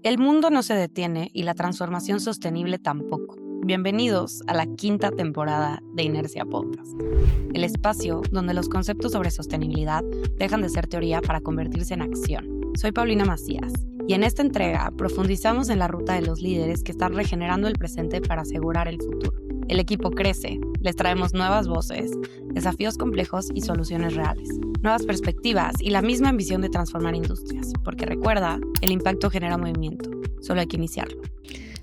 El mundo no se detiene y la transformación sostenible tampoco. Bienvenidos a la 5ª temporada de Inercia Podcast, el espacio donde los conceptos sobre sostenibilidad dejan de ser teoría para convertirse en acción. Soy Paulina Macías y en esta entrega profundizamos en la ruta de los líderes que están regenerando el presente para asegurar el futuro. El equipo crece, les traemos nuevas voces, desafíos complejos y soluciones reales, nuevas perspectivas y la misma ambición de transformar industrias, porque recuerda, el impacto genera movimiento, solo hay que iniciarlo.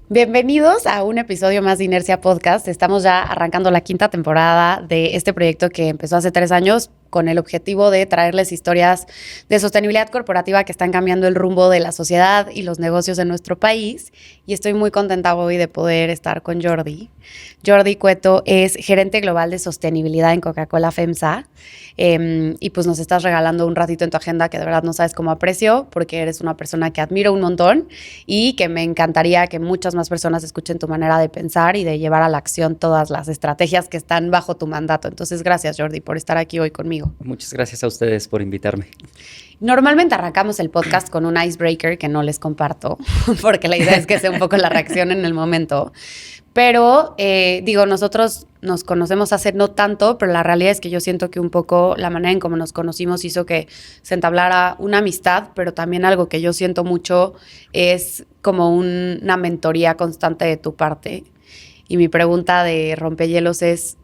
Bienvenidos a un episodio más de Inercia Podcast. Estamos ya arrancando la 5ª temporada de este proyecto que empezó hace 3 años con el objetivo de traerles historias de sostenibilidad corporativa que están cambiando el rumbo de la sociedad y los negocios en nuestro país. Y estoy muy contenta hoy de poder estar con Jordi. Jordi Cueto es gerente global de sostenibilidad en Coca-Cola FEMSA. Y pues nos estás regalando un ratito en tu agenda que de verdad no sabes cómo aprecio, porque eres una persona que admiro un montón y que me encantaría que muchas más personas escuchen tu manera de pensar y de llevar a la acción todas las estrategias que están bajo tu mandato. Entonces, gracias, Jordi, por estar aquí hoy conmigo. Muchas gracias a ustedes por invitarme. Normalmente arrancamos el podcast con un icebreaker que no les comparto, porque la idea es que sea un poco la reacción en el momento. Pero, nosotros nos conocemos hace no tanto, pero la realidad es que yo siento que un poco la manera en cómo nos conocimos hizo que se entablara una amistad, pero también algo que yo siento mucho es como una mentoría constante de tu parte. Y mi pregunta de rompehielos es,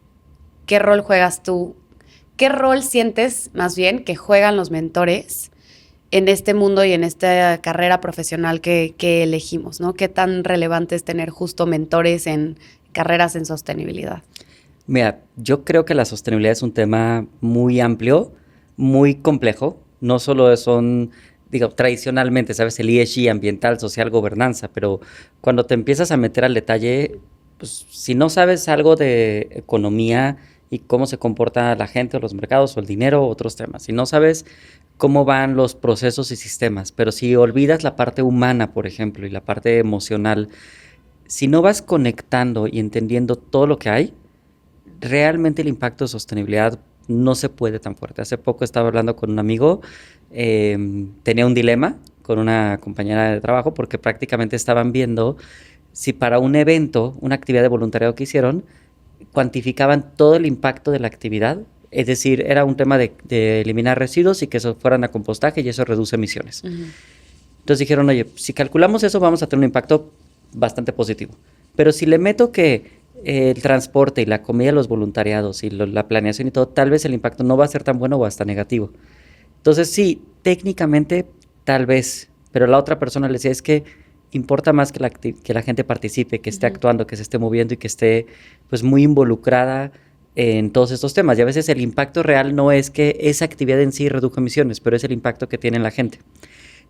¿qué rol juegas tú? ¿Qué rol sientes, más bien, que juegan los mentores en este mundo y en esta carrera profesional que elegimos, ¿no? ¿Qué tan relevante es tener justo mentores en carreras en sostenibilidad? Mira, yo creo que la sostenibilidad es un tema muy amplio, muy complejo. No solo son, tradicionalmente, ¿sabes? El ESG, ambiental, social, gobernanza, pero cuando te empiezas a meter al detalle, pues si no sabes algo de economía y cómo se comporta la gente o los mercados o el dinero o otros temas. Si no sabes cómo van los procesos y sistemas, pero si olvidas la parte humana, por ejemplo, y la parte emocional, si no vas conectando y entendiendo todo lo que hay, realmente el impacto de sostenibilidad no se puede tan fuerte. Hace poco estaba hablando con un amigo, tenía un dilema con una compañera de trabajo porque prácticamente estaban viendo si para un evento, una actividad de voluntariado que hicieron, cuantificaban todo el impacto de la actividad, es decir, era un tema de eliminar residuos y que eso fueran a compostaje y eso reduce emisiones. Uh-huh. Entonces dijeron, oye, si calculamos eso vamos a tener un impacto bastante positivo, pero si le meto que el transporte y la comida de los voluntariados y la planeación y todo, tal vez el impacto no va a ser tan bueno o hasta negativo. Entonces sí, técnicamente tal vez, pero la otra persona le decía, es que importa más que la gente participe, que esté actuando, que se esté moviendo y que esté pues muy involucrada en todos estos temas. Y a veces el impacto real no es que esa actividad en sí redujo emisiones, pero es el impacto que tiene en la gente.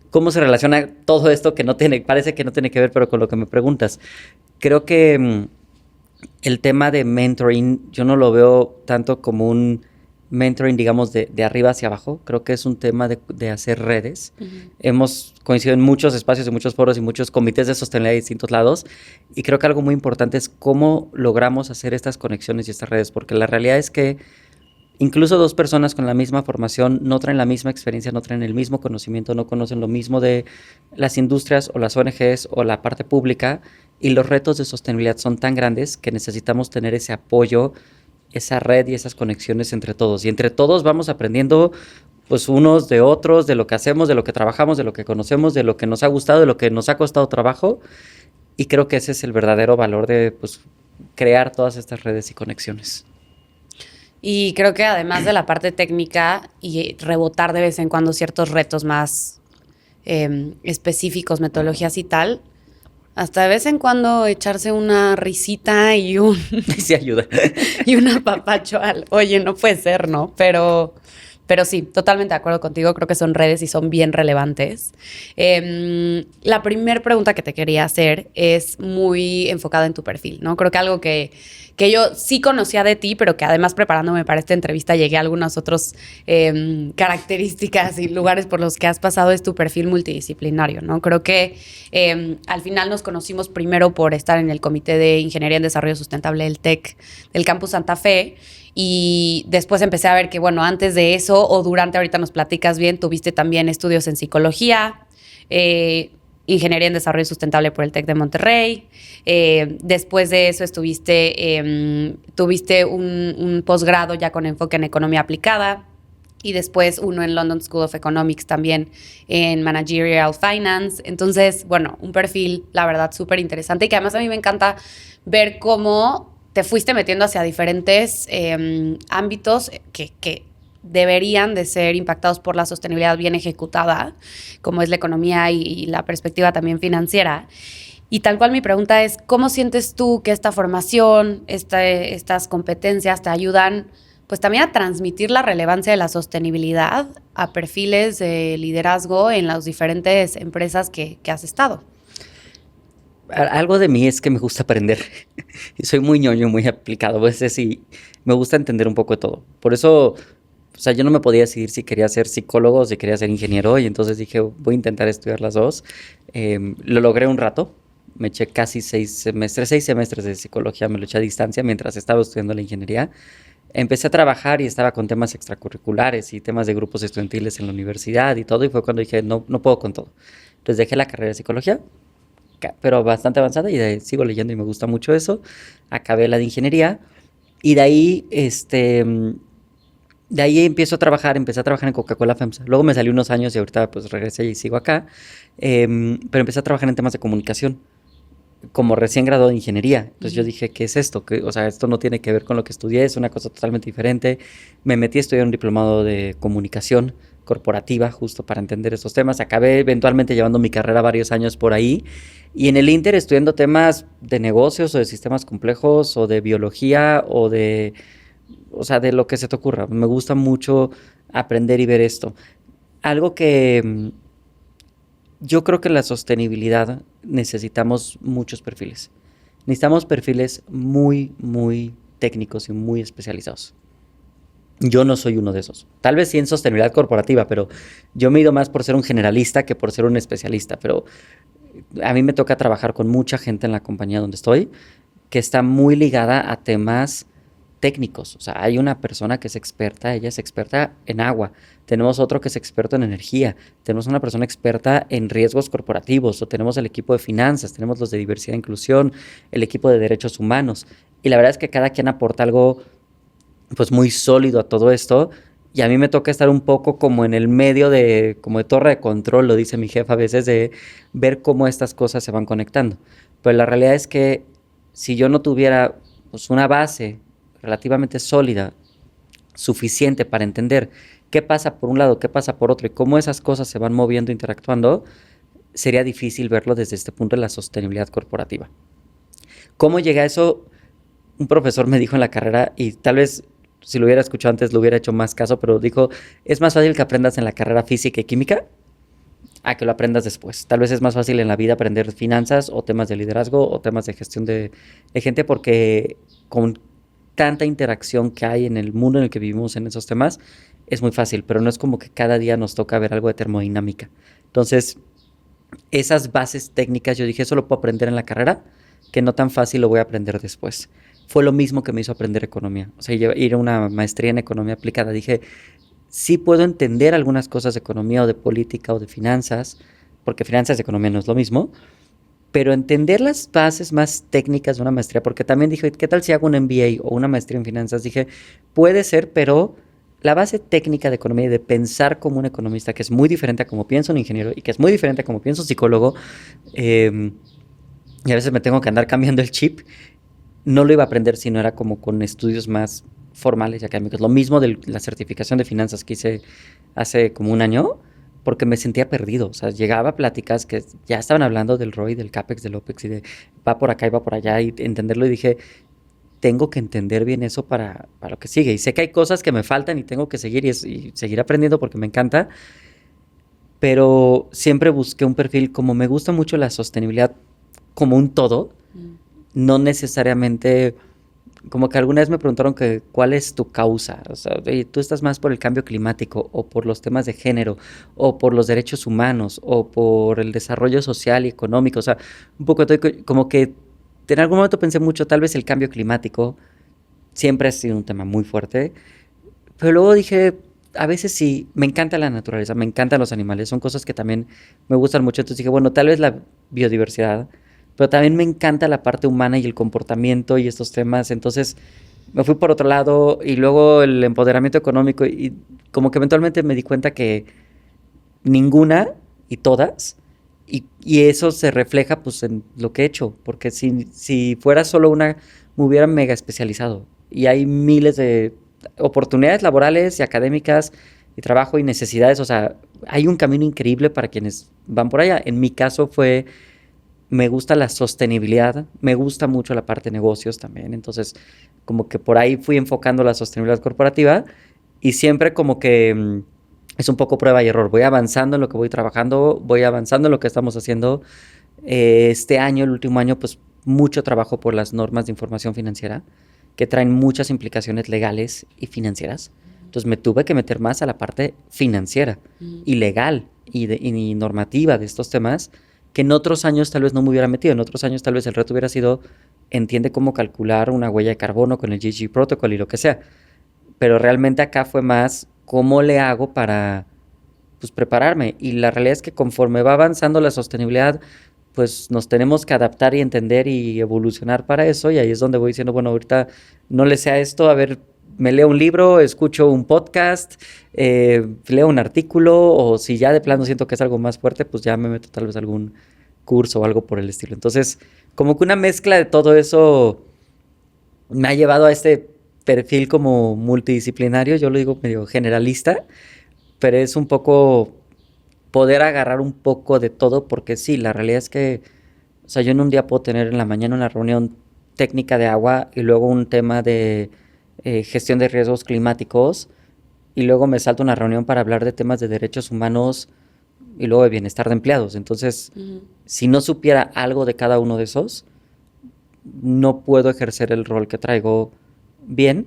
¿Cómo se relaciona todo esto que parece que no tiene que ver, pero con lo que me preguntas? Creo que el tema de mentoring, yo no lo veo tanto como un mentoring, digamos, de arriba hacia abajo. Creo que es un tema de hacer redes. Uh-huh. Hemos coincidido en muchos espacios, en muchos foros y muchos comités de sostenibilidad de distintos lados. Y creo que algo muy importante es cómo logramos hacer estas conexiones y estas redes. Porque la realidad es que incluso 2 personas con la misma formación no traen la misma experiencia, no traen el mismo conocimiento, no conocen lo mismo de las industrias o las ONGs o la parte pública. Y los retos de sostenibilidad son tan grandes que necesitamos tener ese apoyo, esa red y esas conexiones entre todos. Y entre todos vamos aprendiendo pues unos de otros, de lo que hacemos, de lo que trabajamos, de lo que conocemos, de lo que nos ha gustado, de lo que nos ha costado trabajo. Y creo que ese es el verdadero valor de pues, crear todas estas redes y conexiones. Y creo que además de la parte técnica y rebotar de vez en cuando ciertos retos más específicos, metodologías y tal, hasta de vez en cuando echarse una risita y sí ayuda. Y un apapacho oye, no puede ser, ¿no? Pero sí, totalmente de acuerdo contigo. Creo que son redes y son bien relevantes. La primera pregunta que te quería hacer es muy enfocada en tu perfil, ¿no? Creo que algo que yo sí conocía de ti, pero que además preparándome para esta entrevista llegué a algunas otras características y lugares por los que has pasado es tu perfil multidisciplinario, ¿no? Creo que al final nos conocimos primero por estar en el Comité de Ingeniería en Desarrollo Sustentable del TEC del Campus Santa Fe. Y después empecé a ver que, bueno, antes de eso o durante, ahorita nos platicas bien, tuviste también estudios en psicología, ingeniería en desarrollo sustentable por el TEC de Monterrey. Después de eso tuviste un posgrado ya con enfoque en economía aplicada. Y después uno en London School of Economics también en Managerial Finance. Entonces, bueno, un perfil, la verdad, súper interesante y que además a mí me encanta ver cómo te fuiste metiendo hacia diferentes ámbitos que deberían de ser impactados por la sostenibilidad bien ejecutada, como es la economía y la perspectiva también financiera. Y tal cual mi pregunta es, ¿cómo sientes tú que esta formación, estas competencias te ayudan pues también a transmitir la relevancia de la sostenibilidad a perfiles de liderazgo en las diferentes empresas que has estado? Algo de mí es que me gusta aprender. Soy muy ñoño, muy aplicado a veces y me gusta entender un poco de todo. Por eso, o sea, yo no me podía decidir si quería ser psicólogo o si quería ser ingeniero y entonces dije, voy a intentar estudiar las dos. Lo logré un rato. Me eché casi 6 semestres de psicología, me lo eché a distancia mientras estaba estudiando la ingeniería. Empecé a trabajar y estaba con temas extracurriculares y temas de grupos estudiantiles en la universidad y todo, y fue cuando dije, no puedo con todo. Entonces dejé la carrera de psicología, pero bastante avanzada, y de ahí sigo leyendo y me gusta mucho eso. Acabé la de ingeniería y de ahí, empecé a trabajar en Coca-Cola FEMSA. Luego me salí unos años y ahorita pues regresé y sigo acá, pero empecé a trabajar en temas de comunicación como recién graduado de ingeniería. Entonces yo dije, ¿qué es esto? O sea, esto no tiene que ver con lo que estudié, es una cosa totalmente diferente. Me metí a estudiar un diplomado de comunicación corporativa justo para entender estos temas. Acabé eventualmente llevando mi carrera varios años por ahí y en el Inter estudiando temas de negocios o de sistemas complejos o de biología o sea, de lo que se te ocurra. Me gusta mucho aprender y ver esto. Algo que yo creo que la sostenibilidad necesitamos muchos perfiles. Necesitamos perfiles muy, muy técnicos y muy especializados. Yo no soy uno de esos. Tal vez sí en sostenibilidad corporativa, pero yo me he ido más por ser un generalista que por ser un especialista. Pero a mí me toca trabajar con mucha gente en la compañía donde estoy que está muy ligada a temas técnicos. O sea, hay una persona que es experta, ella es experta en agua. Tenemos otro que es experto en energía. Tenemos una persona experta en riesgos corporativos. O tenemos el equipo de finanzas, tenemos los de diversidad e inclusión, el equipo de derechos humanos. Y la verdad es que cada quien aporta algo pues muy sólido a todo esto. Y a mí me toca estar un poco como en el medio como de torre de control, lo dice mi jefa a veces, de ver cómo estas cosas se van conectando. Pero la realidad es que si yo no tuviera pues una base relativamente sólida, suficiente para entender qué pasa por un lado, qué pasa por otro y cómo esas cosas se van moviendo, interactuando, sería difícil verlo desde este punto de la sostenibilidad corporativa. ¿Cómo llegué a eso? Un profesor me dijo en la carrera, y tal vez si lo hubiera escuchado antes lo hubiera hecho más caso, pero dijo, es más fácil que aprendas en la carrera física y química a que lo aprendas después. Tal vez es más fácil en la vida aprender finanzas o temas de liderazgo o temas de gestión de gente, porque con tanta interacción que hay en el mundo en el que vivimos en esos temas, es muy fácil, pero no es como que cada día nos toca ver algo de termodinámica. Entonces, esas bases técnicas, yo dije, eso lo puedo aprender en la carrera, que no tan fácil lo voy a aprender después. Fue lo mismo que me hizo aprender economía. O sea, ir a una maestría en economía aplicada. Dije, sí puedo entender algunas cosas de economía o de política o de finanzas, porque finanzas y economía no es lo mismo, pero entender las bases más técnicas de una maestría, porque también dije, ¿qué tal si hago un MBA o una maestría en finanzas? Dije, puede ser, pero la base técnica de economía y de pensar como un economista, que es muy diferente a como piensa un ingeniero y que es muy diferente a como piensa un psicólogo, y a veces me tengo que andar cambiando el chip, no lo iba a aprender si no era como con estudios más formales y académicos. Lo mismo de la certificación de finanzas que hice hace como un año, porque me sentía perdido. O sea, llegaba a pláticas que ya estaban hablando del ROI, del CAPEX, del OPEX y de va por acá y va por allá y entenderlo, y dije, tengo que entender bien eso para lo que sigue. Y sé que hay cosas que me faltan y tengo que seguir y seguir aprendiendo porque me encanta, pero siempre busqué un perfil, como me gusta mucho la sostenibilidad como un todo, no necesariamente, como que alguna vez me preguntaron que cuál es tu causa, o sea, tú estás más por el cambio climático o por los temas de género o por los derechos humanos o por el desarrollo social y económico, o sea, un poco como que en algún momento pensé mucho tal vez el cambio climático, siempre ha sido un tema muy fuerte. Pero luego dije, a veces sí, me encanta la naturaleza, me encantan los animales, son cosas que también me gustan mucho. Entonces dije, bueno, tal vez la biodiversidad, pero también me encanta la parte humana y el comportamiento y estos temas. Entonces me fui por otro lado y luego el empoderamiento económico y como que eventualmente me di cuenta que ninguna y todas, y eso se refleja pues en lo que he hecho, porque si fuera solo una, me hubiera mega especializado. Y hay miles de oportunidades laborales y académicas y trabajo y necesidades, o sea, hay un camino increíble para quienes van por allá. En mi caso me gusta la sostenibilidad, me gusta mucho la parte de negocios también, entonces como que por ahí fui enfocando la sostenibilidad corporativa y siempre como que es un poco prueba y error. Voy avanzando en lo que voy trabajando, voy avanzando en lo que estamos haciendo. Este año, el último año, pues mucho trabajo por las normas de información financiera que traen muchas implicaciones legales y financieras. Entonces me tuve que meter más a la parte financiera y legal y normativa de estos temas que en otros años tal vez no me hubiera metido. En otros años tal vez el reto hubiera sido entiende cómo calcular una huella de carbono con el GHG Protocol y lo que sea. Pero realmente acá fue más cómo le hago para pues, prepararme. Y la realidad es que conforme va avanzando la sostenibilidad, pues nos tenemos que adaptar y entender y evolucionar para eso. Y ahí es donde voy diciendo, bueno, ahorita no le sé a esto, a ver, me leo un libro, escucho un podcast, leo un artículo, o si ya de plano siento que es algo más fuerte, pues ya me meto tal vez a algún curso o algo por el estilo. Entonces, como que una mezcla de todo eso me ha llevado a este perfil como multidisciplinario, yo lo digo medio generalista, pero es un poco poder agarrar un poco de todo, porque sí, la realidad es que, o sea, yo en un día puedo tener en la mañana una reunión técnica de agua y luego un tema de gestión de riesgos climáticos y luego me salto una reunión para hablar de temas de derechos humanos y luego de bienestar de empleados. Entonces, si no supiera algo de cada uno de esos, no puedo ejercer el rol que traigo bien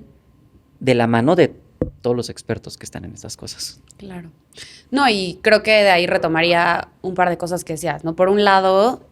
de la mano de todos los expertos que están en estas cosas. Claro. No, y creo que de ahí retomaría un par de cosas que decías, ¿no? Por un lado,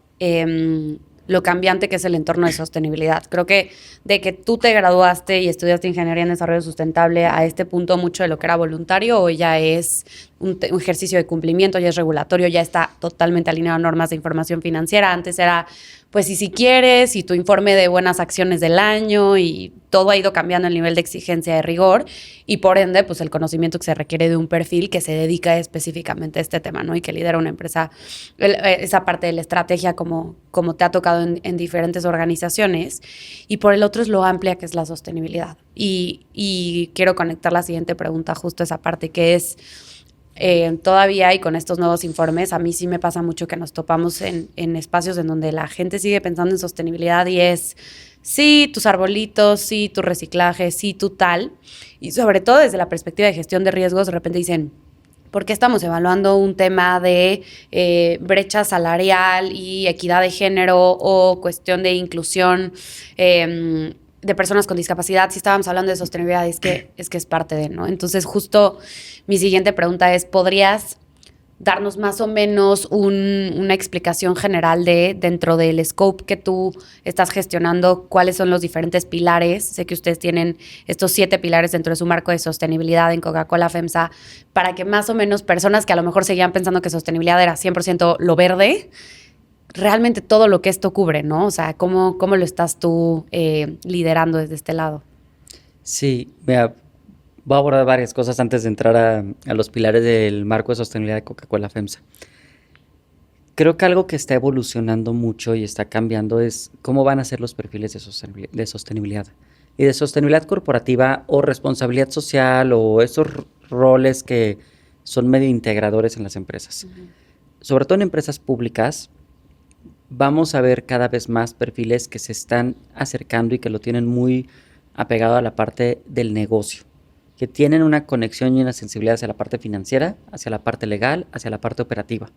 lo cambiante que es el entorno de sostenibilidad. Creo que de que tú te graduaste y estudiaste Ingeniería en Desarrollo Sustentable a este punto, mucho de lo que era voluntario hoy ya es un ejercicio de cumplimiento, ya es regulatorio, ya está totalmente alineado a normas de información financiera. Antes era, pues, y si quieres, y tu informe de buenas acciones del año, y todo ha ido cambiando el nivel de exigencia de rigor, y por ende, pues, el conocimiento que se requiere de un perfil que se dedica específicamente a este tema, ¿no? Y que lidera una empresa, esa parte de la estrategia como te ha tocado en diferentes organizaciones. Y por el otro es lo amplia que es la sostenibilidad. Y quiero conectar la siguiente pregunta justo a esa parte, que es... todavía y con estos nuevos informes, a mí sí me pasa mucho que nos topamos en espacios en donde la gente sigue pensando en sostenibilidad y es, sí, tus arbolitos, sí, tu reciclaje, sí, tu tal. Y sobre todo desde la perspectiva de gestión de riesgos, de repente dicen, ¿por qué estamos evaluando un tema de brecha salarial y equidad de género o cuestión de inclusión de personas con discapacidad? Si estábamos hablando de sostenibilidad, es que es parte de, ¿no? Entonces, justo mi siguiente pregunta es, ¿podrías darnos más o menos una explicación general de, dentro del scope que tú estás gestionando, cuáles son los diferentes pilares? Sé que ustedes tienen estos 7 pilares dentro de su marco de sostenibilidad en Coca-Cola FEMSA, para que más o menos personas que a lo mejor seguían pensando que sostenibilidad era 100% lo verde, realmente todo lo que esto cubre, ¿no? O sea, ¿cómo lo estás tú liderando desde este lado? Sí, mira, voy a abordar varias cosas antes de entrar a los pilares del marco de sostenibilidad de Coca-Cola FEMSA. Creo que algo que está evolucionando mucho y está cambiando es cómo van a ser los perfiles de sostenibilidad. Y de sostenibilidad corporativa o responsabilidad social o esos roles que son medio integradores en las empresas. Sobre todo en empresas públicas, vamos a ver cada vez más perfiles que se están acercando y que lo tienen muy apegado a la parte del negocio, que tienen una conexión y una sensibilidad hacia la parte financiera, hacia la parte legal, hacia la parte operativa.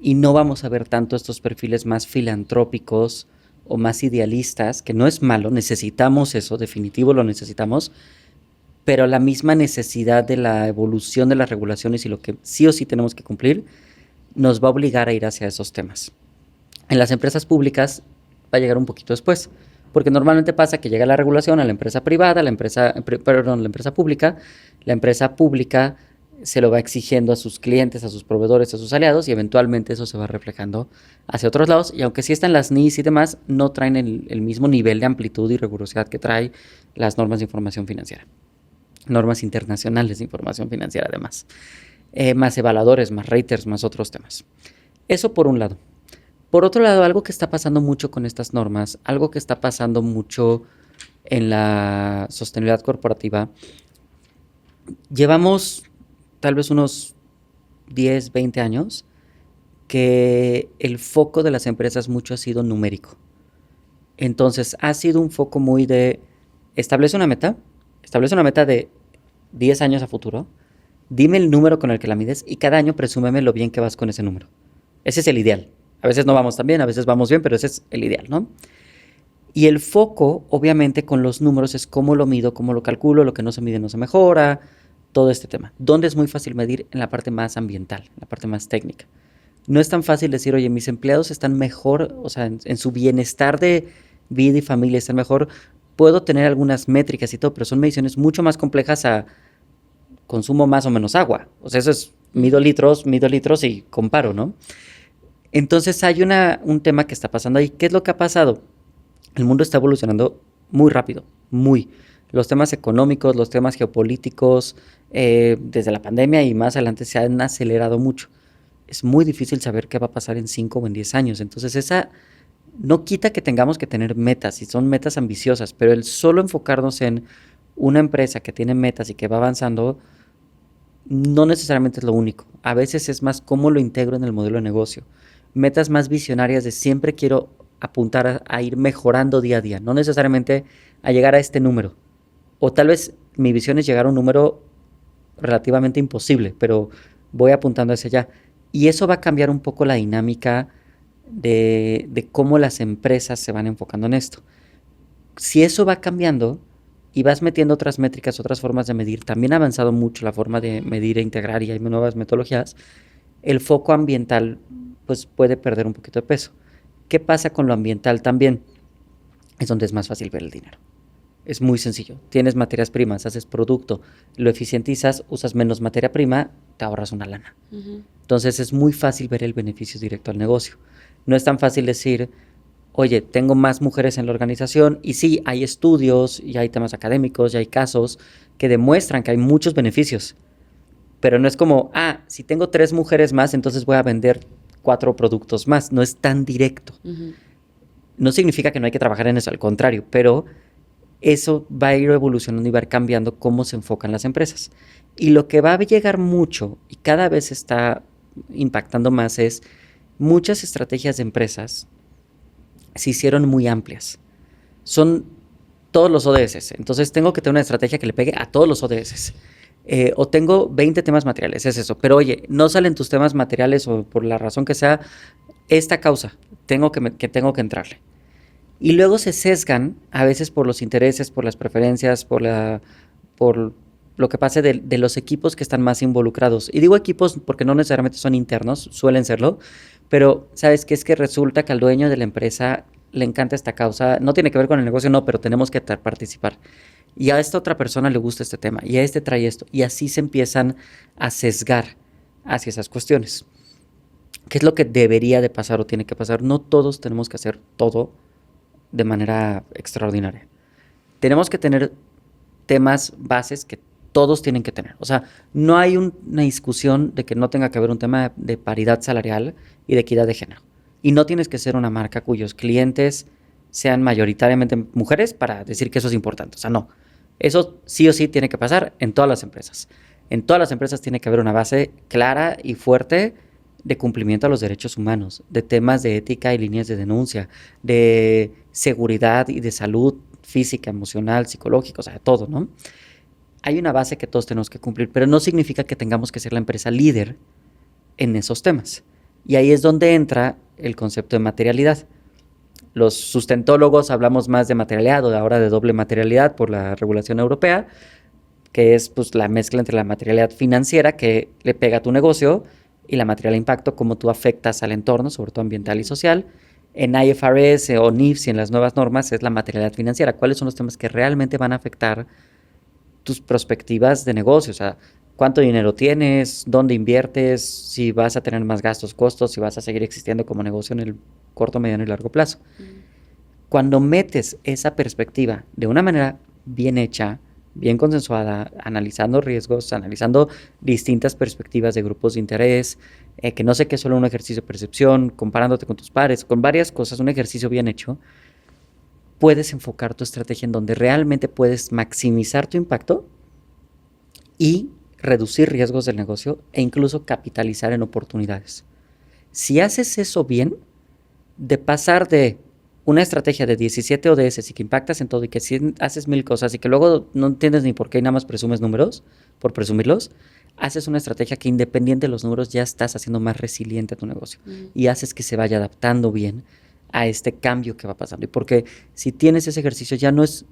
Y no vamos a ver tanto estos perfiles más filantrópicos o más idealistas, que no es malo, necesitamos eso, definitivo lo necesitamos, pero la misma necesidad de la evolución de las regulaciones y lo que sí o sí tenemos que cumplir, nos va a obligar a ir hacia esos temas. En las empresas públicas va a llegar un poquito después, Porque normalmente pasa que llega la regulación a la empresa privada, la empresa pública. La empresa pública se lo va exigiendo a sus clientes, a sus proveedores, a sus aliados, y eventualmente eso se va reflejando hacia otros lados. Y aunque sí están las NIS y demás, no traen el mismo nivel de amplitud y rigurosidad que trae las normas de información financiera. Normas internacionales de información financiera, además. Más evaluadores, más raters, más otros temas. Eso por un lado. Por otro lado, algo que está pasando mucho con estas normas, algo que está pasando mucho en la sostenibilidad corporativa, llevamos tal vez unos 10, 20 años que el foco de las empresas mucho ha sido numérico. Entonces, ha sido un foco muy de establece una meta de 10 años a futuro, dime el número con el que la mides y cada año presúmeme lo bien que vas con ese número. Ese es el ideal. A veces no vamos tan bien, a veces vamos bien, pero ese es el ideal, ¿no? Y el foco, obviamente, con los números es cómo lo mido, cómo lo calculo, lo que no se mide no se mejora, todo este tema. ¿Dónde es muy fácil medir? En la parte más ambiental, en la parte más técnica. No es tan fácil decir, oye, mis empleados están mejor, o sea, en su bienestar de vida y familia están mejor. Puedo tener algunas métricas y todo, pero son mediciones mucho más complejas a consumo más o menos agua. O sea, eso es mido litros y comparo, ¿no? Entonces hay un tema que está pasando ahí. ¿Qué es lo que ha pasado? El mundo está evolucionando muy rápido, muy. Los temas económicos, los temas geopolíticos, desde la pandemia y más adelante se han acelerado mucho. Es muy difícil saber qué va a pasar en 5 o en 10 años. Entonces esa no quita que tengamos que tener metas y son metas ambiciosas, pero el solo enfocarnos en una empresa que tiene metas y que va avanzando no necesariamente es lo único. A veces es más cómo lo integro en el modelo de negocio. Metas más visionarias de siempre quiero apuntar a ir mejorando día a día, no necesariamente a llegar a este número. O tal vez mi visión es llegar a un número relativamente imposible, pero voy apuntando hacia allá. Y eso va a cambiar un poco la dinámica de cómo las empresas se van enfocando en esto. Si eso va cambiando y vas metiendo otras métricas, otras formas de medir, también ha avanzado mucho la forma de medir e integrar y hay nuevas metodologías, el foco ambiental pues puede perder un poquito de peso. ¿Qué pasa con lo ambiental también? Es donde es más fácil ver el dinero. Es muy sencillo. Tienes materias primas, haces producto, lo eficientizas, usas menos materia prima, te ahorras una lana. Entonces es muy fácil ver el beneficio directo al negocio. No es tan fácil decir, oye, tengo más mujeres en la organización y sí, hay estudios y hay temas académicos y hay casos que demuestran que hay muchos beneficios. Pero no es como, si tengo 3 mujeres más, entonces voy a vender 4 productos más. No es tan directo. No significa que no hay que trabajar en eso, al contrario, pero eso va a ir evolucionando y va a ir cambiando cómo se enfocan las empresas. Y lo que va a llegar mucho y cada vez está impactando más es muchas estrategias de empresas se hicieron muy amplias. Son todos los ODS. Entonces tengo que tener una estrategia que le pegue a todos los ODS. O tengo 20 temas materiales, es eso. Pero oye, no salen tus temas materiales o por la razón que sea, esta causa, tengo que entrarle. Y luego se sesgan a veces por los intereses, por las preferencias, por lo que pase de los equipos que están más involucrados. Y digo equipos porque no necesariamente son internos, suelen serlo, pero ¿sabes qué? Es que resulta que al dueño de la empresa le encanta esta causa, no tiene que ver con el negocio, no, pero tenemos que participar. Y a esta otra persona le gusta este tema, y a este trae esto, y así se empiezan a sesgar hacia esas cuestiones. ¿Qué es lo que debería de pasar o tiene que pasar? No todos tenemos que hacer todo de manera extraordinaria. Tenemos que tener temas bases que todos tienen que tener. O sea, no hay una discusión de que no tenga que haber un tema de paridad salarial y de equidad de género. Y no tienes que ser una marca cuyos clientes sean mayoritariamente mujeres para decir que eso es importante. O sea, no. Eso sí o sí tiene que pasar en todas las empresas. En todas las empresas tiene que haber una base clara y fuerte de cumplimiento a los derechos humanos, de temas de ética y líneas de denuncia, de seguridad y de salud física, emocional, psicológica, o sea, de todo, ¿no? Hay una base que todos tenemos que cumplir, pero no significa que tengamos que ser la empresa líder en esos temas. Y ahí es donde entra el concepto de materialidad. Los sustentólogos hablamos más de materialidad o ahora de doble materialidad por la regulación europea, que es pues la mezcla entre la materialidad financiera que le pega a tu negocio y la materialidad de impacto, cómo tú afectas al entorno, sobre todo ambiental y social, en IFRS o NIFS y en las nuevas normas es la materialidad financiera. ¿Cuáles son los temas que realmente van a afectar tus perspectivas de negocio? O sea, ¿cuánto dinero tienes? ¿Dónde inviertes? Si vas a tener más gastos, costos, si vas a seguir existiendo como negocio en el corto, mediano y largo plazo. Cuando metes esa perspectiva de una manera bien hecha, bien consensuada, analizando riesgos, analizando distintas perspectivas de grupos de interés, que no sé qué es solo un ejercicio de percepción, comparándote con tus pares, con varias cosas, un ejercicio bien hecho, puedes enfocar tu estrategia en donde realmente puedes maximizar tu impacto y reducir riesgos del negocio e incluso capitalizar en oportunidades. Si haces eso bien, de pasar de una estrategia de 17 ODS y que impactas en todo y que si haces 1000 cosas y que luego no entiendes ni por qué y nada más presumes números, por presumirlos, haces una estrategia que independiente de los números ya estás haciendo más resiliente a tu negocio y haces que se vaya adaptando bien a este cambio que va pasando. Y porque si tienes ese ejercicio ya no es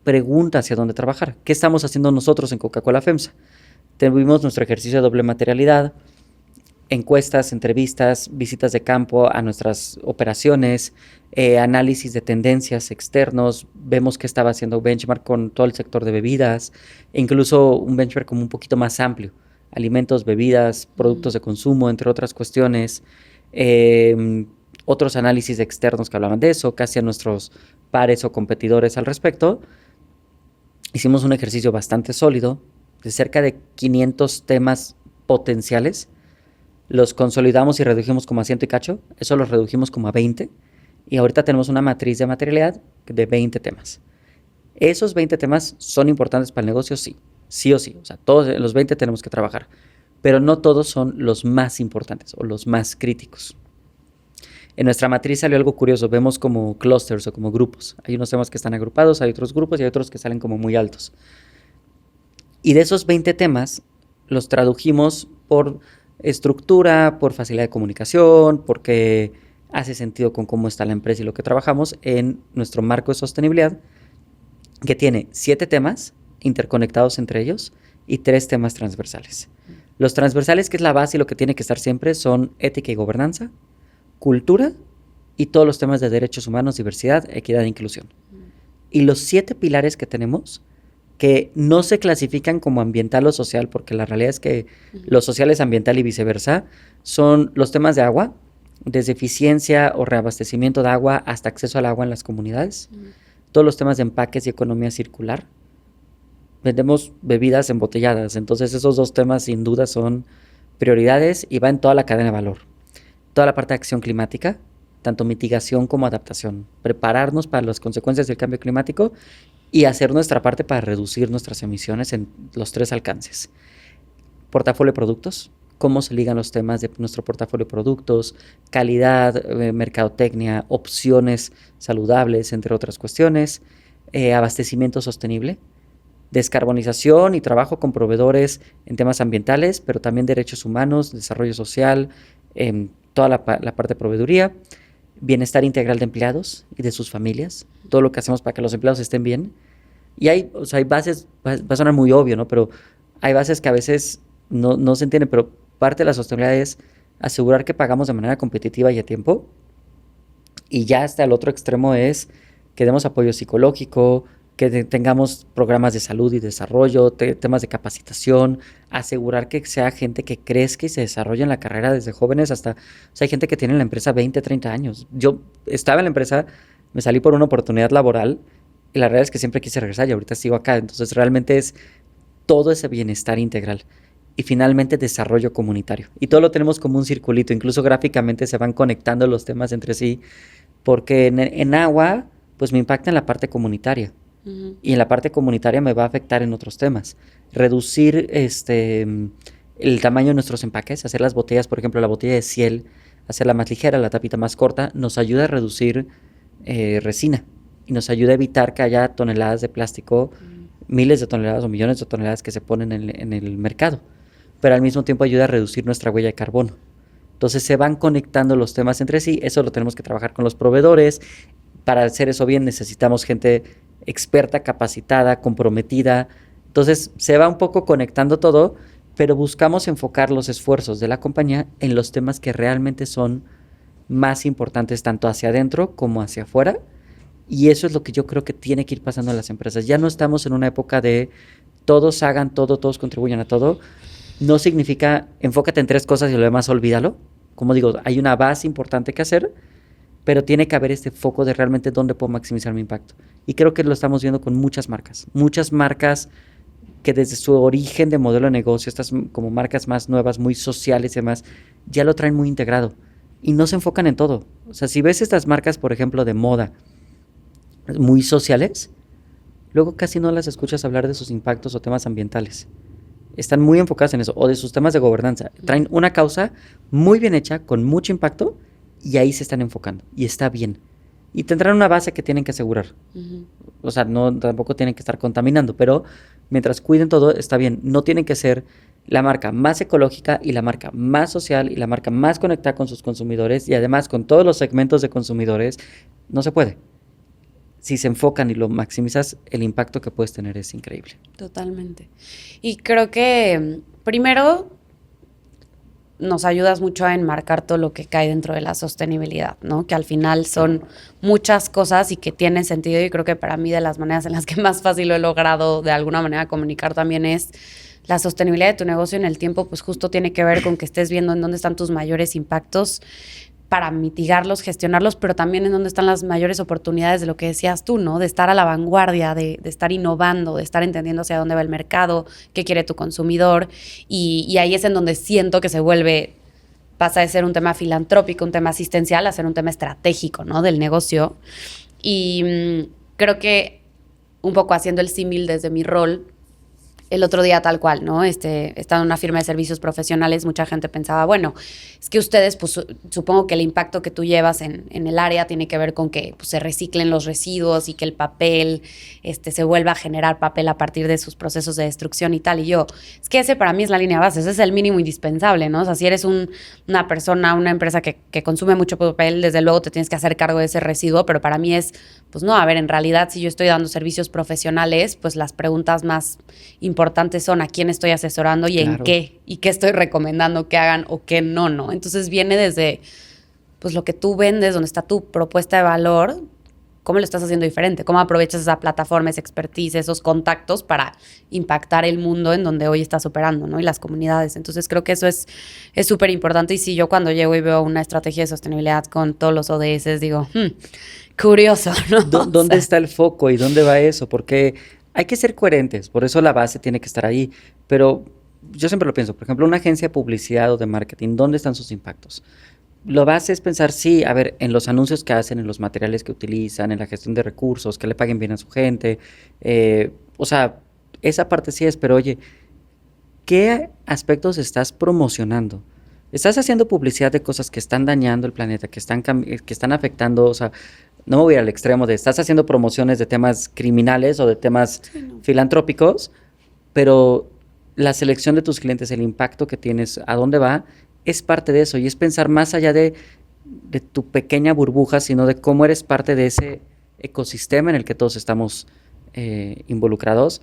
pregunta hacia dónde trabajar. ¿Qué estamos haciendo nosotros en Coca-Cola FEMSA? Tuvimos nuestro ejercicio de doble materialidad, encuestas, entrevistas, visitas de campo a nuestras operaciones, análisis de tendencias externos, vemos que estaba haciendo benchmark con todo el sector de bebidas, e incluso un benchmark como un poquito más amplio, alimentos, bebidas, productos de consumo, entre otras cuestiones, otros análisis externos que hablaban de eso, casi a nuestros pares o competidores al respecto. Hicimos un ejercicio bastante sólido, de cerca de 500 temas potenciales. Los consolidamos y redujimos como a 100 y cacho, eso los redujimos como a 20, y ahorita tenemos una matriz de materialidad de 20 temas. ¿Esos 20 temas son importantes para el negocio? Sí, sí o sí, o sea, todos los 20 tenemos que trabajar, pero no todos son los más importantes o los más críticos. En nuestra matriz salió algo curioso, vemos como clusters o como grupos. Hay unos temas que están agrupados, hay otros grupos y hay otros que salen como muy altos. Y de esos 20 temas los tradujimos por estructura, por facilidad de comunicación, porque hace sentido con cómo está la empresa y lo que trabajamos en nuestro marco de sostenibilidad, que tiene 7 temas interconectados entre ellos y 3 temas transversales. Los transversales, que es la base y lo que tiene que estar siempre, son ética y gobernanza, cultura y todos los temas de derechos humanos, diversidad, equidad e inclusión. Y los 7 pilares que tenemos, que no se clasifican como ambiental o social, porque la realidad es que lo social es ambiental y viceversa, son los temas de agua, desde eficiencia o reabastecimiento de agua hasta acceso al agua en las comunidades, todos los temas de empaques y economía circular. Vendemos bebidas embotelladas, entonces esos 2 temas sin duda son prioridades y va en toda la cadena de valor. Toda la parte de acción climática, tanto mitigación como adaptación, prepararnos para las consecuencias del cambio climático y hacer nuestra parte para reducir nuestras emisiones en los 3 alcances. Portafolio de productos, cómo se ligan los temas de nuestro portafolio de productos, calidad, mercadotecnia, opciones saludables, entre otras cuestiones, abastecimiento sostenible, descarbonización y trabajo con proveedores en temas ambientales, pero también derechos humanos, desarrollo social, toda la parte de proveeduría, bienestar integral de empleados y de sus familias, todo lo que hacemos para que los empleados estén bien. Y hay bases, va a sonar muy obvio, ¿no? Pero hay bases que a veces no se entienden, pero parte de la sostenibilidad es asegurar que pagamos de manera competitiva y a tiempo. Y ya hasta el otro extremo es que demos apoyo psicológico, que tengamos programas de salud y desarrollo, temas de capacitación, asegurar que sea gente que crezca y se desarrolle en la carrera desde jóvenes hasta... O sea, hay gente que tiene en la empresa 20, 30 años. Yo estaba en la empresa, me salí por una oportunidad laboral y la realidad es que siempre quise regresar y ahorita sigo acá. Entonces, realmente es todo ese bienestar integral. Y finalmente, desarrollo comunitario. Y todo lo tenemos como un circulito. Incluso gráficamente se van conectando los temas entre sí. Porque en agua, pues me impacta en la parte comunitaria. Y en la parte comunitaria me va a afectar en otros temas. Reducir el tamaño de nuestros empaques, hacer las botellas, por ejemplo, la botella de Ciel, hacerla más ligera, la tapita más corta, nos ayuda a reducir resina y nos ayuda a evitar que haya toneladas de plástico, miles de toneladas o millones de toneladas que se ponen en el mercado. Pero al mismo tiempo ayuda a reducir nuestra huella de carbono. Entonces se van conectando los temas entre sí, eso lo tenemos que trabajar con los proveedores. Para hacer eso bien necesitamos gente experta, capacitada, comprometida. Entonces se va un poco conectando todo, pero buscamos enfocar los esfuerzos de la compañía en los temas que realmente son más importantes tanto hacia adentro como hacia afuera. Y eso es lo que yo creo que tiene que ir pasando en las empresas. Ya no estamos en una época de todos hagan todo, todos contribuyan a todo. No significa enfócate en 3 cosas y lo demás olvídalo. Como digo, hay una base importante que hacer, pero tiene que haber este foco de realmente dónde puedo maximizar mi impacto. Y creo que lo estamos viendo con muchas marcas que desde su origen de modelo de negocio, estas como marcas más nuevas, muy sociales y demás, ya lo traen muy integrado y no se enfocan en todo. O sea, si ves estas marcas, por ejemplo, de moda, muy sociales, luego casi no las escuchas hablar de sus impactos o temas ambientales. Están muy enfocadas en eso, o de sus temas de gobernanza. Traen una causa muy bien hecha, con mucho impacto, y ahí se están enfocando, y está bien. Y tendrán una base que tienen que asegurar. O sea, no, tampoco tienen que estar contaminando, pero mientras cuiden todo, está bien. No tienen que ser la marca más ecológica y la marca más social y la marca más conectada con sus consumidores y además con todos los segmentos de consumidores. No se puede. Si se enfocan y lo maximizas, el impacto que puedes tener es increíble. Totalmente. Y creo que primero nos ayudas mucho a enmarcar todo lo que cae dentro de la sostenibilidad, ¿no? Que al final son muchas cosas y que tienen sentido, y creo que para mí de las maneras en las que más fácil lo he logrado de alguna manera comunicar también es la sostenibilidad de tu negocio en el tiempo, pues justo tiene que ver con que estés viendo en dónde están tus mayores impactos para mitigarlos, gestionarlos, pero también en dónde están las mayores oportunidades de lo que decías tú, ¿no? De estar a la vanguardia, de estar innovando, de estar entendiendo hacia dónde va el mercado, qué quiere tu consumidor, y ahí es en donde siento que pasa de ser un tema filantrópico, un tema asistencial, a ser un tema estratégico, ¿no? Del negocio. Y creo que un poco haciendo el símil desde mi rol, el otro día tal cual, ¿no? Estando en una firma de servicios profesionales, mucha gente pensaba, bueno, es que ustedes, pues supongo que el impacto que tú llevas en el área tiene que ver con que pues, se reciclen los residuos y que el papel se vuelva a generar papel a partir de sus procesos de destrucción y tal. Y yo, es que ese para mí es la línea base, ese es el mínimo indispensable, ¿no? O sea, si eres una persona, una empresa que consume mucho papel, desde luego te tienes que hacer cargo de ese residuo, pero para mí es, pues no, a ver, en realidad si yo estoy dando servicios profesionales, pues las preguntas más importantes son a quién estoy asesorando y claro, en qué, y qué estoy recomendando que hagan o qué no, ¿no? Entonces viene desde pues lo que tú vendes, donde está tu propuesta de valor, cómo lo estás haciendo diferente, cómo aprovechas esa plataforma, esa expertise, esos contactos para impactar el mundo en donde hoy estás operando, ¿no? Y las comunidades. Entonces creo que eso es súper importante. Y si yo cuando llego y veo una estrategia de sostenibilidad con todos los ODS, digo, curioso, ¿no? ¿Dónde está el foco y dónde va eso? Porque hay que ser coherentes, por eso la base tiene que estar ahí. Pero yo siempre lo pienso, por ejemplo, una agencia de publicidad o de marketing, ¿dónde están sus impactos? Lo base es pensar, sí, a ver, en los anuncios que hacen, en los materiales que utilizan, en la gestión de recursos, que le paguen bien a su gente. O sea, esa parte sí es, pero oye, ¿qué aspectos estás promocionando? ¿Estás haciendo publicidad de cosas que están dañando el planeta, que están afectando? O sea, no me voy al extremo de estás haciendo promociones de temas criminales o de temas filantrópicos, pero la selección de tus clientes, el impacto que tienes, a dónde va, es parte de eso. Y es pensar más allá de tu pequeña burbuja, sino de cómo eres parte de ese ecosistema en el que todos estamos involucrados.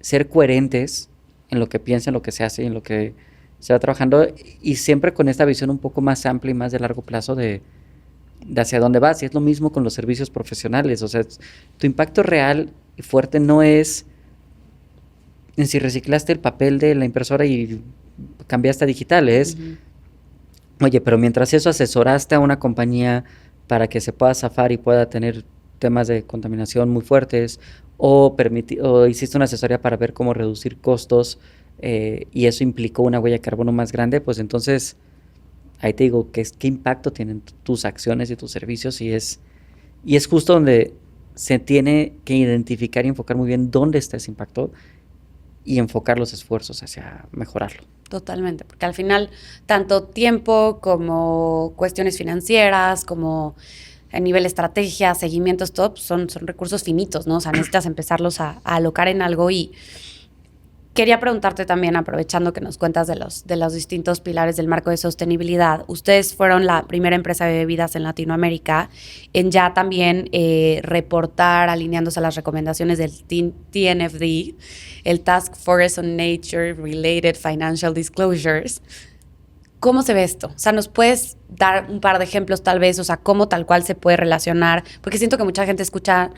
Ser coherentes en lo que piensa, en lo que se hace y en lo que se va trabajando, y siempre con esta visión un poco más amplia y más de largo plazo de hacia dónde vas. Y es lo mismo con los servicios profesionales. O sea, tu impacto real y fuerte no es en si reciclaste el papel de la impresora y cambiaste a digital, es oye, pero mientras eso asesoraste a una compañía para que se pueda zafar y pueda tener temas de contaminación muy fuertes, o hiciste una asesoría para ver cómo reducir costos, y eso implicó una huella de carbono más grande, pues entonces ahí te digo qué impacto tienen tus acciones y tus servicios, y es justo donde se tiene que identificar y enfocar muy bien dónde está ese impacto y enfocar los esfuerzos hacia mejorarlo. Totalmente, porque al final tanto tiempo como cuestiones financieras, como a nivel estrategia, seguimientos, todo, pues son recursos finitos, ¿no? O sea, necesitas empezarlos a alocar en algo. Y quería preguntarte también, aprovechando que nos cuentas de los distintos pilares del marco de sostenibilidad, ustedes fueron la primera empresa de bebidas en Latinoamérica en ya también reportar, alineándose a las recomendaciones del TNFD, el Task Force on Nature Related Financial Disclosures. ¿Cómo se ve esto? O sea, ¿nos puedes dar un par de ejemplos tal vez? O sea, ¿cómo tal cual se puede relacionar? Porque siento que mucha gente escucha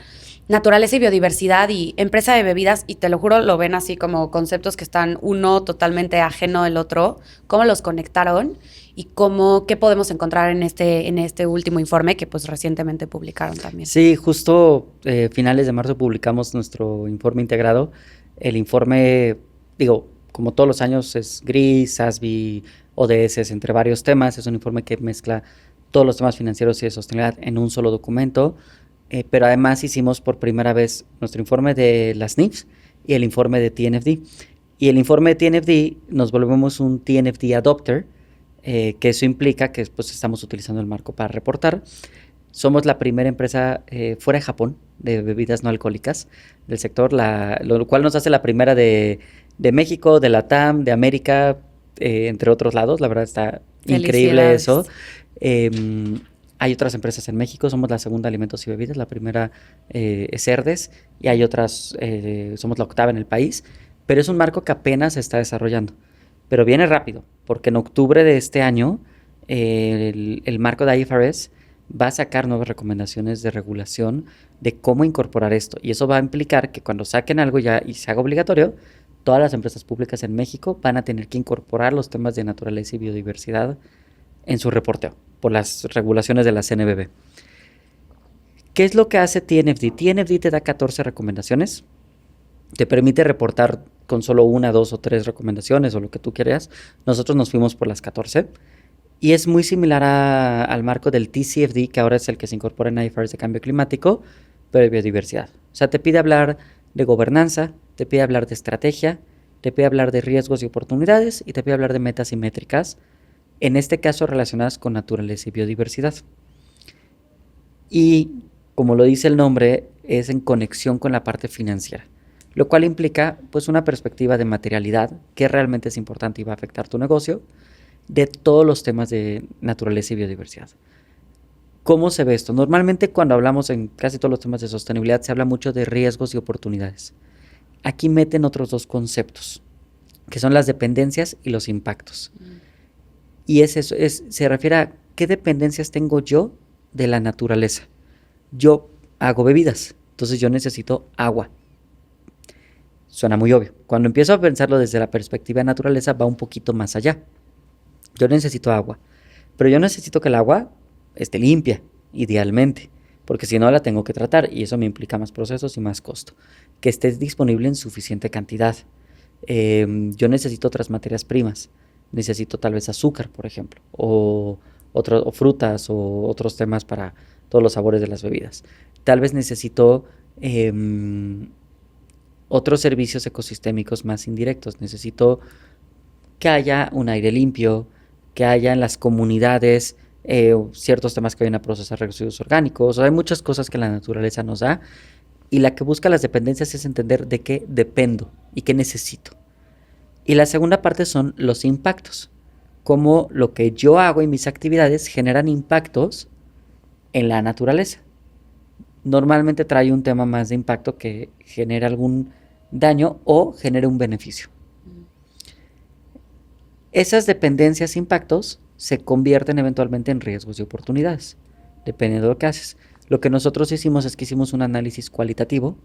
naturaleza y biodiversidad y empresa de bebidas y te lo juro, lo ven así como conceptos que están uno totalmente ajeno del otro. ¿Cómo los conectaron? Y qué podemos encontrar en este último informe que pues recientemente publicaron también. Sí, justo finales de marzo publicamos nuestro informe integrado. El informe, digo, como todos los años es GRI, SASB, ODS, entre varios temas. Es un informe que mezcla todos los temas financieros y de sostenibilidad en un solo documento. Pero además hicimos por primera vez nuestro informe de las NIFs y el informe de TNFD. Y el informe de TNFD nos volvemos un TNFD adopter, que eso implica que pues, estamos utilizando el marco para reportar. Somos la primera empresa fuera de Japón de bebidas no alcohólicas del sector, lo cual nos hace la primera de México, de Latam, de América, entre otros lados. La verdad está increíble eso. Hay otras empresas en México, somos la segunda alimentos y bebidas, la primera es Cerdes y hay otras, somos la octava en el país, pero es un marco que apenas se está desarrollando. Pero viene rápido, porque en octubre de este año el marco de IFRS va a sacar nuevas recomendaciones de regulación de cómo incorporar esto. Y eso va a implicar que cuando saquen algo ya y se haga obligatorio, todas las empresas públicas en México van a tener que incorporar los temas de naturaleza y biodiversidad en su reporteo por las regulaciones de la CNBV. ¿Qué es lo que hace TNFD? TNFD te da 14 recomendaciones. Te permite reportar con solo 1, 2 o 3 recomendaciones o lo que tú quieras. Nosotros nos fuimos por las 14. Y es muy similar al marco del TCFD, que ahora es el que se incorpora en IFRS de cambio climático, pero de biodiversidad. O sea, te pide hablar de gobernanza, te pide hablar de estrategia, te pide hablar de riesgos y oportunidades y te pide hablar de metas y métricas, en este caso relacionadas con naturaleza y biodiversidad. Y, como lo dice el nombre, es en conexión con la parte financiera, lo cual implica pues una perspectiva de materialidad, que realmente es importante y va a afectar tu negocio, de todos los temas de naturaleza y biodiversidad. ¿Cómo se ve esto? Normalmente cuando hablamos en casi todos los temas de sostenibilidad se habla mucho de riesgos y oportunidades. Aquí meten otros dos conceptos, que son las dependencias y los impactos. Y se refiere a qué dependencias tengo yo de la naturaleza. Yo hago bebidas, entonces yo necesito agua. Suena muy obvio. Cuando empiezo a pensarlo desde la perspectiva de naturaleza va un poquito más allá. Yo necesito agua, pero yo necesito que el agua esté limpia, idealmente, porque si no la tengo que tratar y eso me implica más procesos y más costo. Que esté disponible en suficiente cantidad. Yo necesito otras materias primas. Necesito tal vez azúcar, por ejemplo, o frutas o otros temas para todos los sabores de las bebidas. Tal vez necesito otros servicios ecosistémicos más indirectos. Necesito que haya un aire limpio, que haya en las comunidades ciertos temas que vayan a procesar residuos orgánicos. O sea, hay muchas cosas que la naturaleza nos da y la que busca las dependencias es entender de qué dependo y qué necesito. Y la segunda parte son los impactos, cómo lo que yo hago y mis actividades generan impactos en la naturaleza. Normalmente trae un tema más de impacto que genere algún daño o genere un beneficio. Esas dependencias e impactos se convierten eventualmente en riesgos y oportunidades, dependiendo de lo que haces. Lo que nosotros hicimos es que hicimos un análisis cualitativo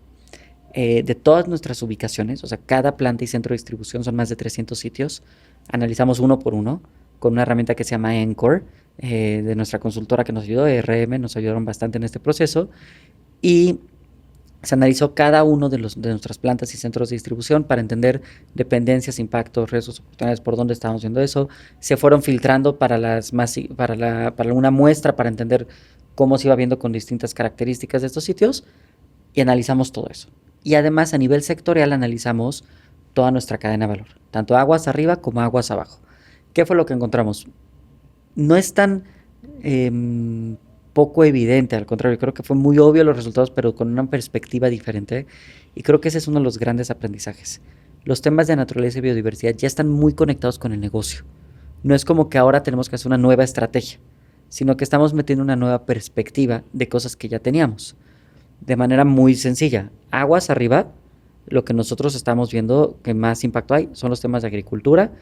de todas nuestras ubicaciones, o sea, cada planta y centro de distribución son más de 300 sitios. Analizamos uno por uno con una herramienta que se llama Encore, de nuestra consultora que nos ayudó, RM, nos ayudaron bastante en este proceso, y se analizó cada uno de nuestras plantas y centros de distribución para entender dependencias, impactos, riesgos, oportunidades, por dónde estábamos viendo eso. Se fueron filtrando para una muestra para entender cómo se iba viendo con distintas características de estos sitios y analizamos todo eso. Y además a nivel sectorial analizamos toda nuestra cadena de valor, tanto aguas arriba como aguas abajo. ¿Qué fue lo que encontramos? No es tan poco evidente, al contrario, creo que fue muy obvio los resultados, pero con una perspectiva diferente, y creo que ese es uno de los grandes aprendizajes. Los temas de naturaleza y biodiversidad ya están muy conectados con el negocio. No es como que ahora tenemos que hacer una nueva estrategia, sino que estamos metiendo una nueva perspectiva de cosas que ya teníamos. De manera muy sencilla, aguas arriba, lo que nosotros estamos viendo que más impacto hay son los temas de agricultura,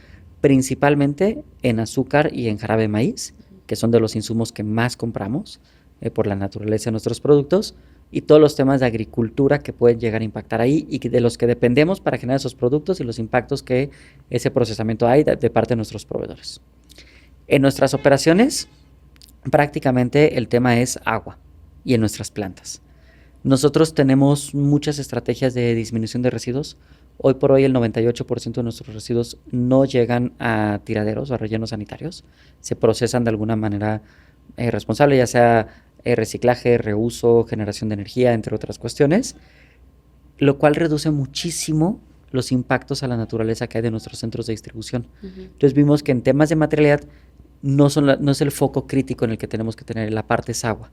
principalmente en azúcar y en jarabe de maíz, que son de los insumos que más compramos por la naturaleza de nuestros productos, y todos los temas de agricultura que pueden llegar a impactar ahí y de los que dependemos para generar esos productos y los impactos que ese procesamiento hay de parte de nuestros proveedores. En nuestras operaciones, prácticamente el tema es agua y en nuestras plantas. Nosotros tenemos muchas estrategias de disminución de residuos. Hoy por hoy el 98% de nuestros residuos no llegan a tiraderos o a rellenos sanitarios. Se procesan de alguna manera responsable, ya sea reciclaje, reuso, generación de energía, entre otras cuestiones, lo cual reduce muchísimo los impactos a la naturaleza que hay de nuestros centros de distribución. Entonces vimos que en temas de materialidad no es el foco crítico en el que tenemos que tener, la parte es agua.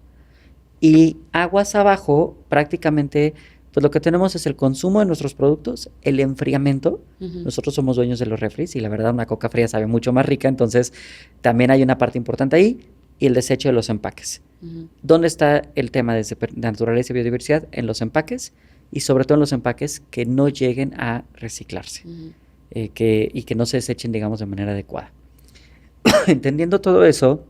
Y aguas abajo, prácticamente, pues lo que tenemos es el consumo de nuestros productos, el enfriamiento. Nosotros somos dueños de los refris y la verdad una coca fría sabe mucho más rica, entonces también hay una parte importante ahí, y el desecho de los empaques. ¿Dónde está el tema de naturaleza y biodiversidad? En los empaques, y sobre todo en los empaques que no lleguen a reciclarse y que no se desechen, digamos, de manera adecuada. Entendiendo todo eso,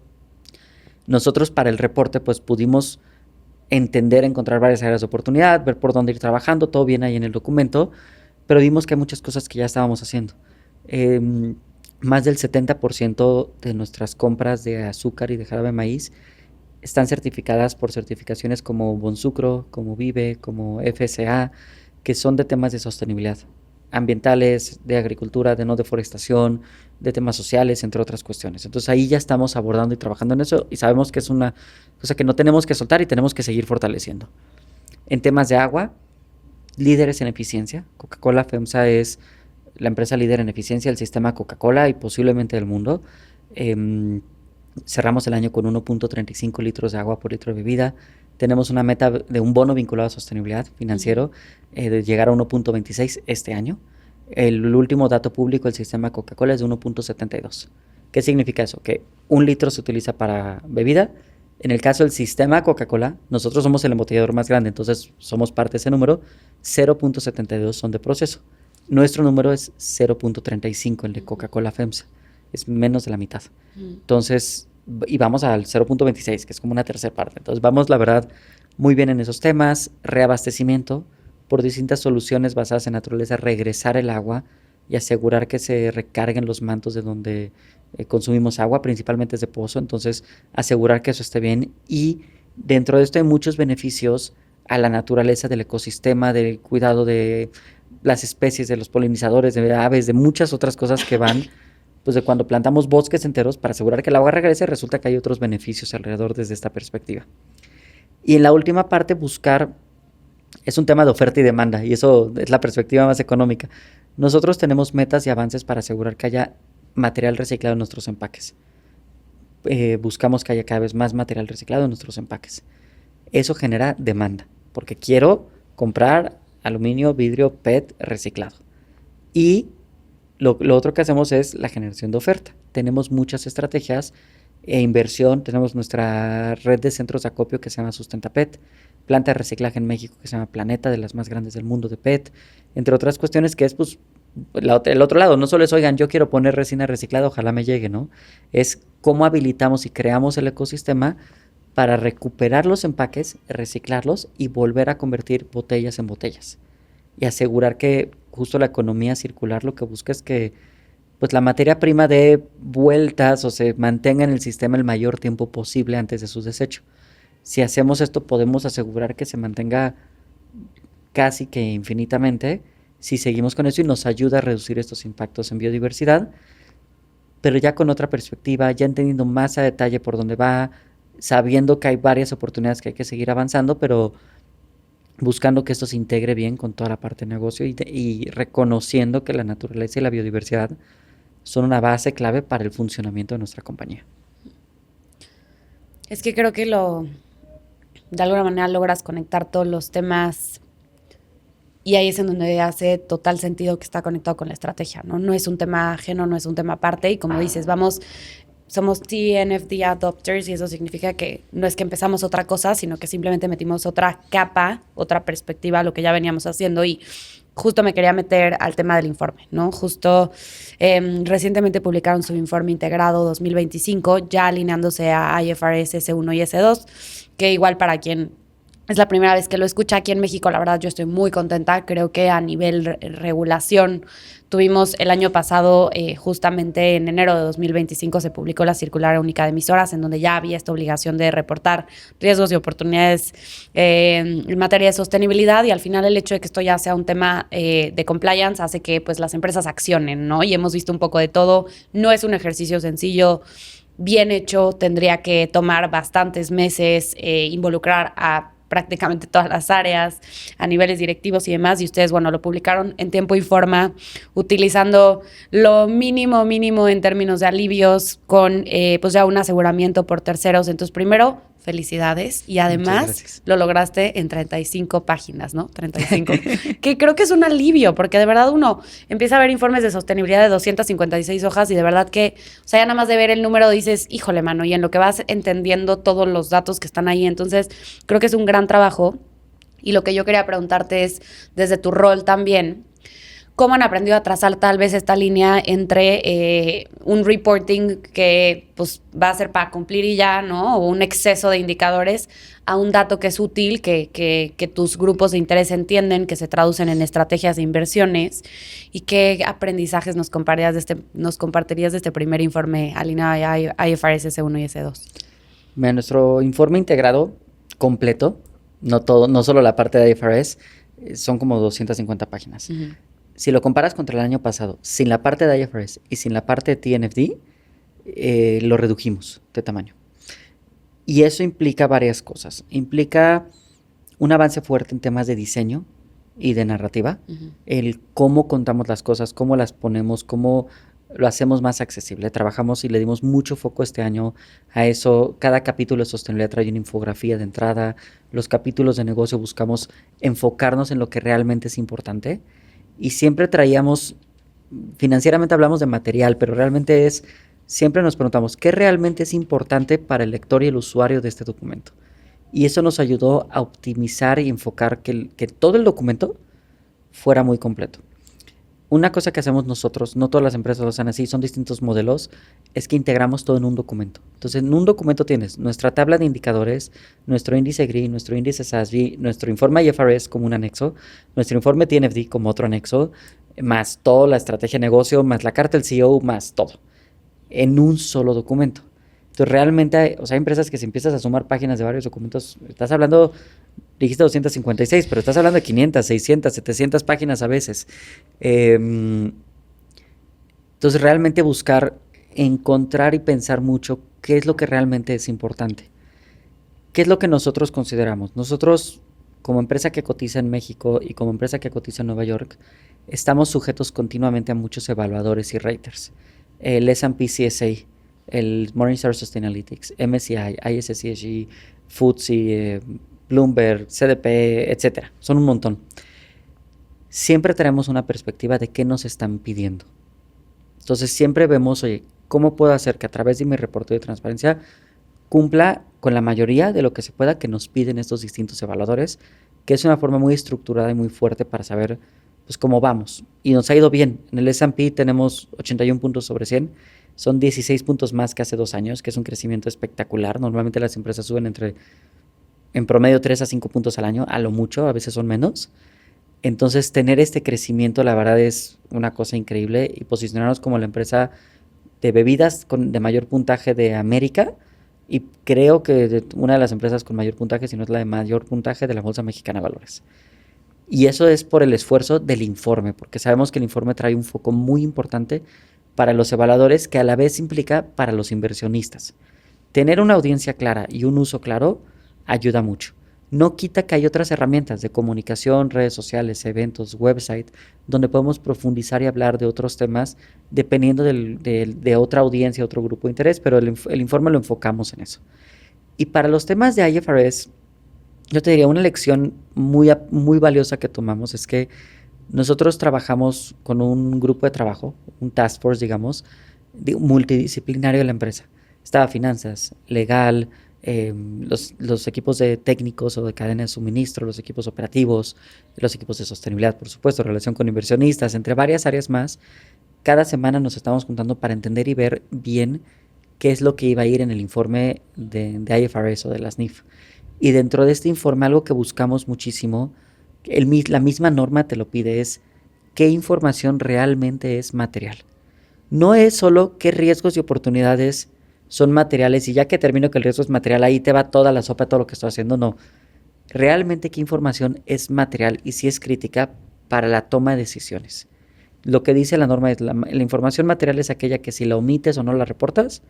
nosotros para el reporte pues pudimos encontrar varias áreas de oportunidad, ver por dónde ir trabajando, todo bien ahí en el documento, pero vimos que hay muchas cosas que ya estábamos haciendo. Más del 70% de nuestras compras de azúcar y de jarabe de maíz están certificadas por certificaciones como Bonsucro, como Vive, como FSA, que son de temas de sostenibilidad ambientales, de agricultura, de no deforestación, de temas sociales, entre otras cuestiones. Entonces ahí ya estamos abordando y trabajando en eso y sabemos que es una cosa que no tenemos que soltar y tenemos que seguir fortaleciendo. En temas de agua, líderes en eficiencia. Coca-Cola FEMSA es la empresa líder en eficiencia del sistema Coca-Cola y posiblemente del mundo. Cerramos el año con 1.35 litros de agua por litro de bebida. Tenemos una meta de un bono vinculado a sostenibilidad financiero de llegar a 1.26 este año. El último dato público del sistema Coca-Cola es de 1.72. ¿Qué significa eso? Que 1 litro se utiliza para bebida. En el caso del sistema Coca-Cola, nosotros somos el embotellador más grande, entonces somos parte de ese número. 0.72 son de proceso. Nuestro número es 0.35, el de Coca-Cola FEMSA. Es menos de la mitad. Entonces, y vamos al 0.26, que es como una tercera parte. Entonces, vamos, la verdad, muy bien en esos temas. Reabastecimiento por distintas soluciones basadas en naturaleza, regresar el agua y asegurar que se recarguen los mantos de donde consumimos agua, principalmente desde pozo. Entonces, asegurar que eso esté bien. Y dentro de esto hay muchos beneficios a la naturaleza del ecosistema, del cuidado de las especies, de los polinizadores, de aves, de muchas otras cosas que van, pues de cuando plantamos bosques enteros para asegurar que el agua regrese, resulta que hay otros beneficios alrededor desde esta perspectiva. Y en la última parte, buscar, es un tema de oferta y demanda, y eso es la perspectiva más económica. Nosotros tenemos metas y avances para asegurar que haya material reciclado en nuestros empaques. Buscamos que haya cada vez más material reciclado en nuestros empaques. Eso genera demanda, porque quiero comprar aluminio, vidrio, PET reciclado. Y lo otro que hacemos es la generación de oferta. Tenemos muchas estrategias e inversión. Tenemos nuestra red de centros de acopio que se llama SustentaPET, planta de reciclaje en México que se llama Planeta, de las más grandes del mundo de PET, entre otras cuestiones que es pues el otro lado. No solo es, oigan, yo quiero poner resina reciclada, ojalá me llegue, ¿no? Es cómo habilitamos y creamos el ecosistema para recuperar los empaques, reciclarlos y volver a convertir botellas en botellas. Y asegurar que justo la economía circular lo que busca es que pues, la materia prima dé vueltas o se mantenga en el sistema el mayor tiempo posible antes de su desecho. Si hacemos esto, podemos asegurar que se mantenga casi que infinitamente si seguimos con eso y nos ayuda a reducir estos impactos en biodiversidad, pero ya con otra perspectiva, ya entendiendo más a detalle por dónde va, sabiendo que hay varias oportunidades que hay que seguir avanzando, pero buscando que esto se integre bien con toda la parte de negocio y reconociendo que la naturaleza y la biodiversidad son una base clave para el funcionamiento de nuestra compañía. Es que creo que de alguna manera logras conectar todos los temas y ahí es en donde hace total sentido que está conectado con la estrategia, ¿no? No es un tema ajeno, no es un tema aparte y como dices, somos TNFD adopters y eso significa que no es que empezamos otra cosa, sino que simplemente metimos otra capa, otra perspectiva a lo que ya veníamos haciendo y justo me quería meter al tema del informe, ¿no? Justo recientemente publicaron su informe integrado 2025, ya alineándose a IFRS S1 y S2, que igual para quien es la primera vez que lo escucha aquí en México, la verdad yo estoy muy contenta. Creo que a nivel regulación tuvimos el año pasado, justamente en enero de 2025, se publicó la circular única de emisoras, en donde ya había esta obligación de reportar riesgos y oportunidades en materia de sostenibilidad, y al final el hecho de que esto ya sea un tema de compliance hace que pues las empresas accionen, ¿no? Y hemos visto un poco de todo. No es un ejercicio sencillo. Bien hecho, tendría que tomar bastantes meses, involucrar a prácticamente todas las áreas, a niveles directivos y demás, y ustedes, bueno, lo publicaron en tiempo y forma, utilizando lo mínimo en términos de alivios, con pues ya un aseguramiento por terceros. Entonces, primero, felicidades, y además lo lograste en 35 páginas, ¿no? 35, que creo que es un alivio, porque de verdad uno empieza a ver informes de sostenibilidad de 256 hojas y de verdad que, o sea, ya nada más de ver el número dices, híjole, mano, y en lo que vas entendiendo todos los datos que están ahí. Entonces, creo que es un gran trabajo. Y lo que yo quería preguntarte es, desde tu rol también, ¿cómo han aprendido a trazar tal vez esta línea entre un reporting que pues va a ser para cumplir y ya, ¿no? O un exceso de indicadores, a un dato que es útil, que tus grupos de interés entienden, que se traducen en estrategias de inversiones? ¿Y qué aprendizajes nos compartirías de este primer informe alineado a IFRS S1 y S2? Mira, nuestro informe integrado completo, no todo, no solo la parte de IFRS, son como 250 páginas. Uh-huh. Si lo comparas contra el año pasado, sin la parte de IFRS y sin la parte de TNFD, lo redujimos de tamaño. Y eso implica varias cosas. Implica un avance fuerte en temas de diseño y de narrativa. Uh-huh. El cómo contamos las cosas, cómo las ponemos, cómo lo hacemos más accesible. Trabajamos y le dimos mucho foco este año a eso. Cada capítulo de sostenibilidad trae una infografía de entrada. Los capítulos de negocio buscamos enfocarnos en lo que realmente es importante. Y siempre traíamos, financieramente hablamos de material, pero realmente siempre nos preguntamos, ¿qué realmente es importante para el lector y el usuario de este documento? Y eso nos ayudó a optimizar y enfocar que todo el documento fuera muy completo. Una cosa que hacemos nosotros, no todas las empresas lo hacen así, son distintos modelos, es que integramos todo en un documento. Entonces, en un documento tienes nuestra tabla de indicadores, nuestro índice GRI, nuestro índice SASB, nuestro informe IFRS como un anexo, nuestro informe TNFD como otro anexo, más toda la estrategia de negocio, más la carta del CEO, más todo, en un solo documento. Entonces, realmente hay empresas que si empiezas a sumar páginas de varios documentos, estás hablando, dijiste 256, pero estás hablando de 500, 600, 700 páginas a veces. Entonces, realmente buscar, encontrar y pensar mucho qué es lo que realmente es importante. ¿Qué es lo que nosotros consideramos? Nosotros, como empresa que cotiza en México y como empresa que cotiza en Nueva York, estamos sujetos continuamente a muchos evaluadores y raters. El S&P CSA, el Morningstar Sustainalytics, MSCI, ISS-ESG, FTSE, Bloomberg, CDP, etcétera. Son un montón. Siempre tenemos una perspectiva de qué nos están pidiendo. Entonces siempre vemos, oye, ¿cómo puedo hacer que a través de mi reporte de transparencia cumpla con la mayoría de lo que se pueda que nos piden estos distintos evaluadores? Que es una forma muy estructurada y muy fuerte para saber pues cómo vamos. Y nos ha ido bien. En el S&P tenemos 81 puntos sobre 100. Son 16 puntos más que hace 2 años, que es un crecimiento espectacular. Normalmente las empresas suben en promedio 3 a 5 puntos al año, a lo mucho, a veces son menos. Entonces, tener este crecimiento, la verdad, es una cosa increíble, y posicionarnos como la empresa de bebidas de mayor puntaje de América, y creo que una de las empresas con mayor puntaje, si no es la de mayor puntaje de la Bolsa Mexicana de Valores. Y eso es por el esfuerzo del informe, porque sabemos que el informe trae un foco muy importante para los evaluadores, que a la vez implica para los inversionistas. Tener una audiencia clara y un uso claro ayuda mucho. No quita que hay otras herramientas de comunicación, redes sociales, eventos, website, donde podemos profundizar y hablar de otros temas dependiendo de otra audiencia, otro grupo de interés, pero el informe lo enfocamos en eso. Y para los temas de IFRS, yo te diría una lección muy, muy valiosa que tomamos es que nosotros trabajamos con un grupo de trabajo, un task force, digamos, multidisciplinario de la empresa. Estaba finanzas, legal, los equipos de técnicos o de cadena de suministro, los equipos operativos, los equipos de sostenibilidad, por supuesto, relación con inversionistas, entre varias áreas más. Cada semana nos estamos juntando para entender y ver bien qué es lo que iba a ir en el informe de IFRS o de las NIF. Y dentro de este informe, algo que buscamos muchísimo, la misma norma te lo pide, es qué información realmente es material. No es solo qué riesgos y oportunidades son materiales y ya que termino que el riesgo es material, ahí te va toda la sopa, todo lo que estoy haciendo. No. Realmente qué información es material y si es crítica para la toma de decisiones. Lo que dice la norma es la información material es aquella que si la omites o no la reportas,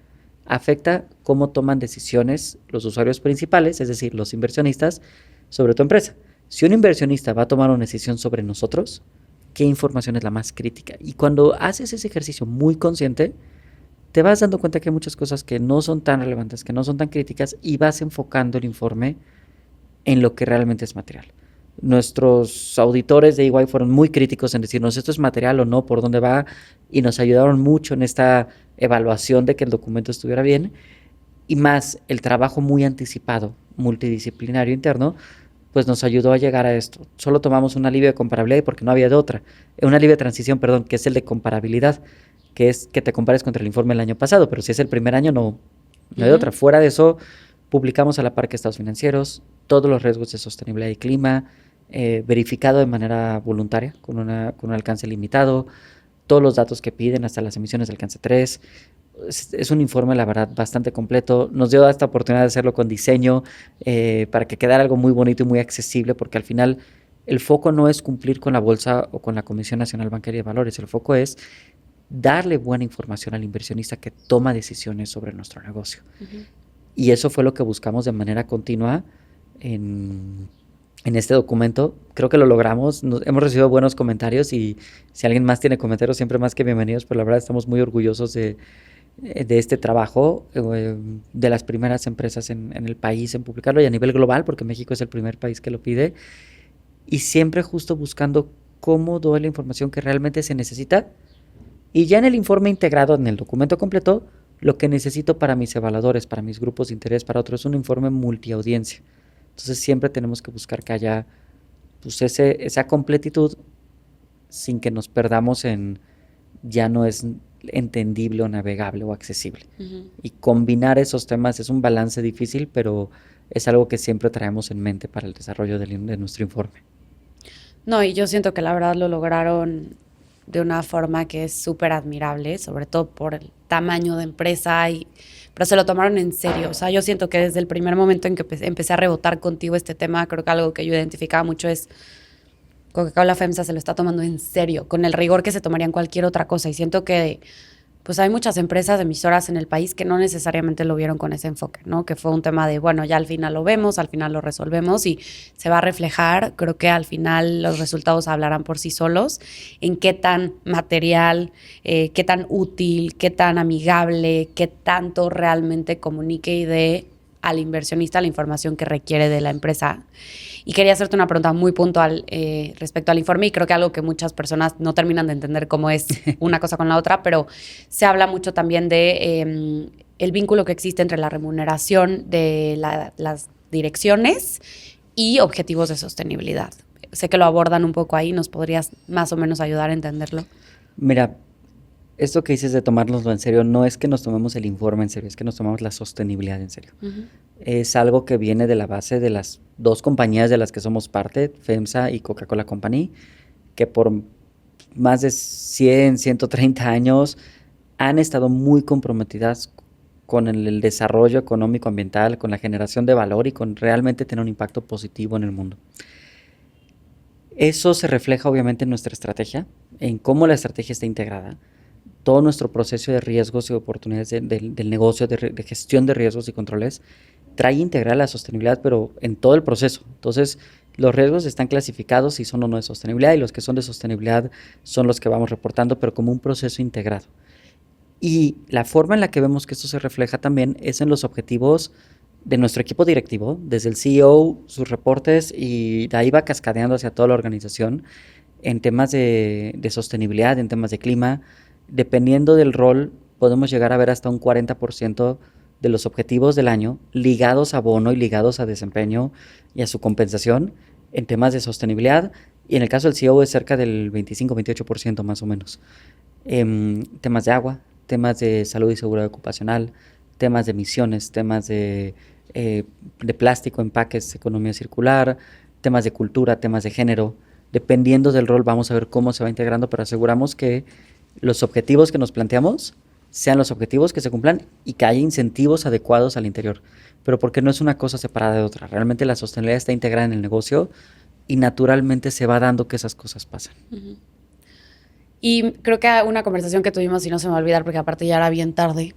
afecta cómo toman decisiones los usuarios principales, es decir, los inversionistas, sobre tu empresa. Si un inversionista va a tomar una decisión sobre nosotros, ¿qué información es la más crítica? Y cuando haces ese ejercicio muy consciente, te vas dando cuenta que hay muchas cosas que no son tan relevantes, que no son tan críticas y vas enfocando el informe en lo que realmente es material. Nuestros auditores de EY fueron muy críticos en decirnos esto es material o no, por dónde va, y nos ayudaron mucho en esta evaluación de que el documento estuviera bien, y más el trabajo muy anticipado, multidisciplinario interno, pues nos ayudó a llegar a esto. Solo tomamos un alivio de comparabilidad porque no había de otra. Un alivio de transición, perdón, que es el de comparabilidad, que es que te compares contra el informe del año pasado, pero si es el primer año no hay otra. Fuera de eso, publicamos a la par que estados financieros, todos los riesgos de sostenibilidad y clima, verificado de manera voluntaria, con un alcance limitado, todos los datos que piden, hasta las emisiones de alcance 3. Es un informe, la verdad, bastante completo. Nos dio esta oportunidad de hacerlo con diseño para que quedara algo muy bonito y muy accesible, porque al final el foco no es cumplir con la bolsa o con la Comisión Nacional Bancaria de Valores. El foco es darle buena información al inversionista que toma decisiones sobre nuestro negocio. Y eso fue lo que buscamos de manera continua en este documento. Creo que lo logramos. Hemos recibido buenos comentarios y si alguien más tiene comentarios, siempre más que bienvenidos, pero la verdad estamos muy orgullosos de este trabajo, de las primeras empresas en el país en publicarlo y a nivel global, porque México es el primer país que lo pide, y siempre justo buscando cómo doy la información que realmente se necesita y ya en el informe integrado, en el documento completo, lo que necesito para mis evaluadores, para mis grupos de interés, para otros, es un informe multiaudiencia. Entonces siempre tenemos que buscar que haya pues esa completitud sin que nos perdamos en ya no es entendible o navegable o accesible. Y combinar esos temas es un balance difícil, pero es algo que siempre traemos en mente para el desarrollo de nuestro informe. No, y yo siento que la verdad lo lograron de una forma que es súper admirable, sobre todo por el tamaño de empresa, pero se lo tomaron en serio. O sea, yo siento que desde el primer momento en que empecé a rebotar contigo este tema, creo que algo que yo identificaba mucho es Coca-Cola FEMSA se lo está tomando en serio, con el rigor que se tomaría en cualquier otra cosa. Y siento que pues hay muchas empresas emisoras en el país que no necesariamente lo vieron con ese enfoque, ¿no? Que fue un tema de, bueno, ya al final lo vemos, al final lo resolvemos y se va a reflejar. Creo que al final los resultados hablarán por sí solos en qué tan material, qué tan útil, qué tan amigable, qué tanto realmente comunique y dé al inversionista la información que requiere de la empresa. Y quería hacerte una pregunta muy puntual respecto al informe, y creo que algo que muchas personas no terminan de entender cómo es una cosa con la otra, pero se habla mucho también de el vínculo que existe entre la remuneración de las direcciones y objetivos de sostenibilidad. Sé que lo abordan un poco ahí, ¿nos podrías más o menos ayudar a entenderlo? Mira, esto que dices de tomárnoslo en serio, no es que nos tomemos el informe en serio, es que nos tomamos la sostenibilidad en serio. Es algo que viene de la base de las dos compañías de las que somos parte, FEMSA y Coca-Cola Company, que por más de 100, 130 años han estado muy comprometidas con el desarrollo económico ambiental, con la generación de valor y con realmente tener un impacto positivo en el mundo. Eso se refleja obviamente en nuestra estrategia, en cómo la estrategia está integrada. Todo nuestro proceso de riesgos y oportunidades del negocio, de gestión de riesgos y controles, trae integral la sostenibilidad, pero en todo el proceso. Entonces, los riesgos están clasificados si son o no de sostenibilidad, y los que son de sostenibilidad son los que vamos reportando, pero como un proceso integrado. Y la forma en la que vemos que esto se refleja también es en los objetivos de nuestro equipo directivo, desde el CEO, sus reportes, y de ahí va cascadeando hacia toda la organización en temas de sostenibilidad, en temas de clima. Dependiendo del rol, podemos llegar a ver hasta un 40% de los objetivos del año ligados a bono y ligados a desempeño y a su compensación en temas de sostenibilidad. Y en el caso del CEO es cerca del 25-28% más o menos. Temas de agua, temas de salud y seguridad ocupacional, temas de emisiones, temas de plástico, empaques, economía circular, temas de cultura, temas de género. Dependiendo del rol vamos a ver cómo se va integrando, pero aseguramos que los objetivos que nos planteamos sean los objetivos que se cumplan y que haya incentivos adecuados al interior. Pero porque no es una cosa separada de otra. Realmente la sostenibilidad está integrada en el negocio y naturalmente se va dando que esas cosas pasan. Uh-huh. Y creo que una conversación que tuvimos, y no se me va a olvidar porque aparte ya era bien tarde,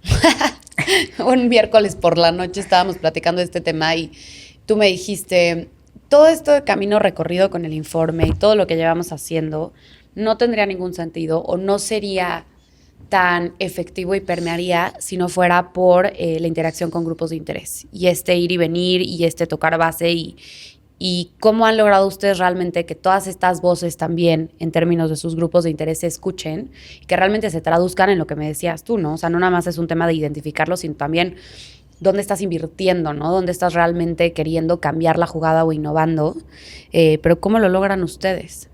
un miércoles por la noche estábamos platicando de este tema y tú me dijiste, todo esto de camino recorrido con el informe y todo lo que llevamos haciendo no tendría ningún sentido o no sería tan efectivo y permearía si no fuera por la interacción con grupos de interés y ir y venir y tocar base y cómo han logrado ustedes realmente que todas estas voces también en términos de sus grupos de interés se escuchen y que realmente se traduzcan en lo que me decías tú, ¿no? O sea, no nada más es un tema de identificarlo, sino también dónde estás invirtiendo, ¿no? Dónde estás realmente queriendo cambiar la jugada o innovando, pero ¿cómo lo logran ustedes?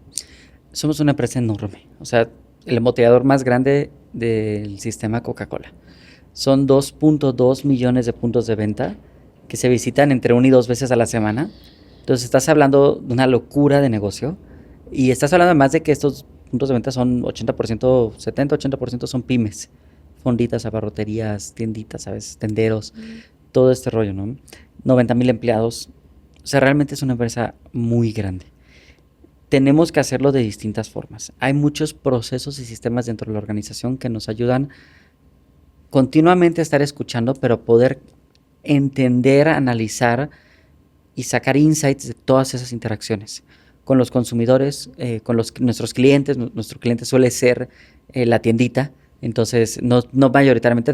Somos una empresa enorme, o sea, el motivador más grande del sistema Coca-Cola. Son 2.2 millones de puntos de venta que se visitan entre 1 y 2 veces a la semana. Entonces estás hablando de una locura de negocio y estás hablando además de que estos puntos de venta son 80%, 70-80% son pymes, fonditas, abarroterías, tienditas, ¿sabes? Tenderos, todo este rollo, ¿no? 90,000 empleados. O sea, realmente es una empresa muy grande. Tenemos que hacerlo de distintas formas. Hay muchos procesos y sistemas dentro de la organización que nos ayudan continuamente a estar escuchando, pero poder entender, analizar y sacar insights de todas esas interacciones con los consumidores, con nuestros clientes. Nuestro cliente suele ser la tiendita, entonces no mayoritariamente,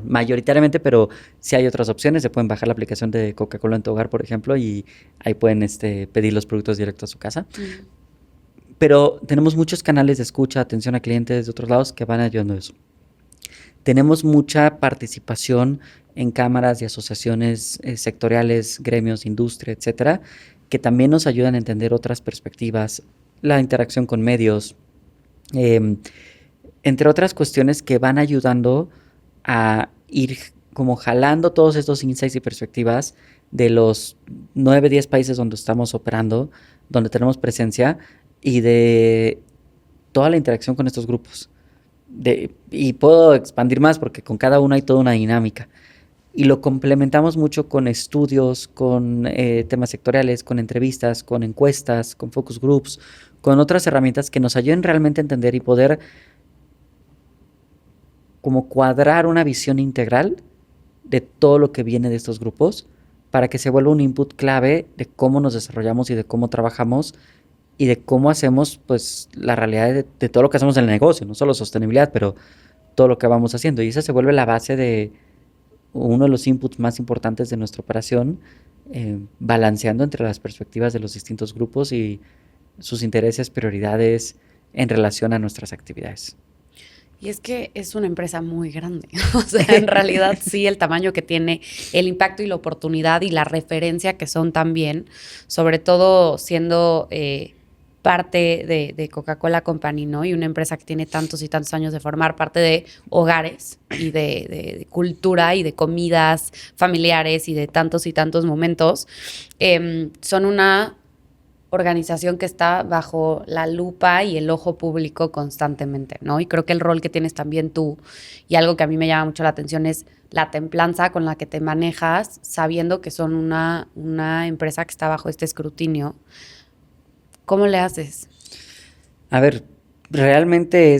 mayoritariamente, pero sí hay otras opciones. Se pueden bajar la aplicación de Coca-Cola en tu hogar, por ejemplo, y ahí pueden pedir los productos directo a su casa. Pero tenemos muchos canales de escucha, atención a clientes de otros lados que van ayudando a eso. Tenemos mucha participación en cámaras y asociaciones sectoriales, gremios, industria, etcétera, que también nos ayudan a entender otras perspectivas, la interacción con medios, entre otras cuestiones que van ayudando a ir como jalando todos estos insights y perspectivas de los 9, 10 países donde estamos operando, donde tenemos presencia, y de toda la interacción con estos grupos. Y puedo expandir más porque con cada uno hay toda una dinámica. Y lo complementamos mucho con estudios, con temas sectoriales, con entrevistas, con encuestas, con focus groups, con otras herramientas que nos ayuden realmente a entender y poder como cuadrar una visión integral de todo lo que viene de estos grupos para que se vuelva un input clave de cómo nos desarrollamos y de cómo trabajamos y de cómo hacemos pues la realidad de todo lo que hacemos en el negocio, no solo sostenibilidad, pero todo lo que vamos haciendo. Y esa se vuelve la base de uno de los inputs más importantes de nuestra operación, balanceando entre las perspectivas de los distintos grupos y sus intereses, prioridades en relación a nuestras actividades. Y es que es una empresa muy grande. O sea, en realidad sí, el tamaño que tiene, el impacto y la oportunidad y la referencia que son también, sobre todo siendo parte de Coca-Cola Company, ¿no? Y una empresa que tiene tantos y tantos años de formar parte de hogares y de cultura y de comidas familiares y de tantos y tantos momentos. Son una organización que está bajo la lupa y el ojo público constantemente, ¿no? Y creo que el rol que tienes también tú, y algo que a mí me llama mucho la atención, es la templanza con la que te manejas, sabiendo que son una empresa que está bajo este escrutinio. ¿Cómo le haces? A ver, realmente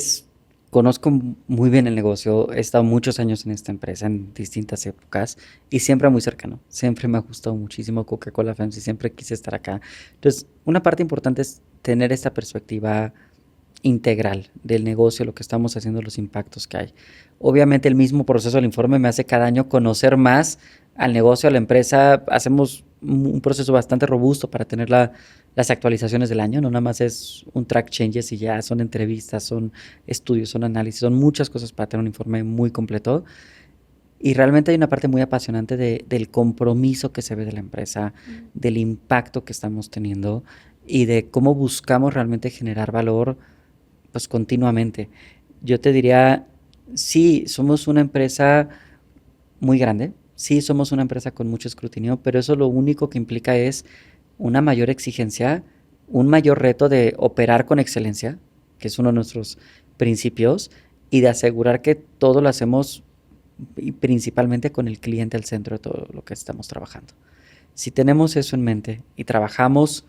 conozco muy bien el negocio, he estado muchos años en esta empresa, en distintas épocas, y siempre muy cercano. Siempre me ha gustado muchísimo Coca-Cola FEMSA y siempre quise estar acá. Entonces, una parte importante es tener esta perspectiva integral del negocio, lo que estamos haciendo, los impactos que hay. Obviamente, el mismo proceso del informe me hace cada año conocer más al negocio, a la empresa. Hacemos un proceso bastante robusto para tener las actualizaciones del año. No nada más es un track changes y ya, son entrevistas, son estudios, son análisis, son muchas cosas para tener un informe muy completo. Y realmente hay una parte muy apasionante del compromiso que se ve de la empresa, del impacto que estamos teniendo y de cómo buscamos realmente generar valor pues continuamente. Yo te diría, sí, somos una empresa muy grande, sí somos una empresa con mucho escrutinio, pero eso lo único que implica es una mayor exigencia, un mayor reto de operar con excelencia, que es uno de nuestros principios, y de asegurar que todo lo hacemos y principalmente con el cliente al centro de todo lo que estamos trabajando. Si tenemos eso en mente y trabajamos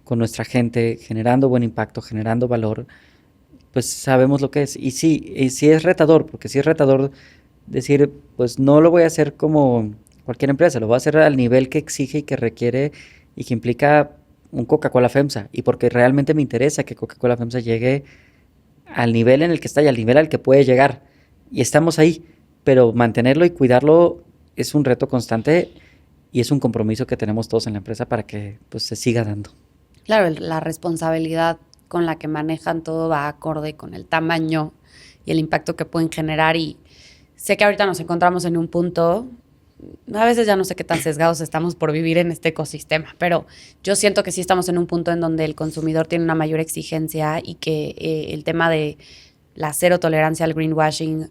con nuestra gente, generando buen impacto, generando valor, pues sabemos lo que es. Y sí es retador, porque sí es retador decir, pues no lo voy a hacer como cualquier empresa, lo voy a hacer al nivel que exige y que requiere y que implica un Coca-Cola FEMSA. Y porque realmente me interesa que Coca-Cola FEMSA llegue al nivel en el que está y al nivel al que puede llegar. Y estamos ahí, pero mantenerlo y cuidarlo es un reto constante y es un compromiso que tenemos todos en la empresa para que pues, se siga dando. Claro, la responsabilidad con la que manejan todo va acorde con el tamaño y el impacto que pueden generar. Y sé que ahorita nos encontramos en un punto, a veces ya no sé qué tan sesgados estamos por vivir en este ecosistema, pero yo siento que sí estamos en un punto en donde el consumidor tiene una mayor exigencia y que el tema de la cero tolerancia al greenwashing,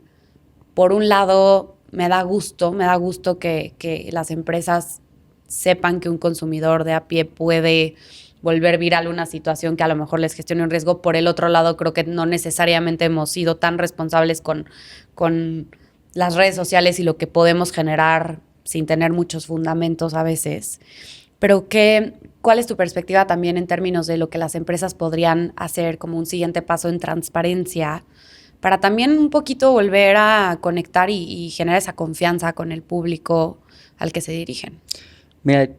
por un lado, me da gusto que las empresas sepan que un consumidor de a pie puede volver viral una situación que a lo mejor les gestione un riesgo. Por el otro lado, creo que no necesariamente hemos sido tan responsables con las redes sociales y lo que podemos generar sin tener muchos fundamentos a veces. Pero ¿cuál es tu perspectiva también en términos de lo que las empresas podrían hacer como un siguiente paso en transparencia para también un poquito volver a conectar y generar esa confianza con el público al que se dirigen? Mira,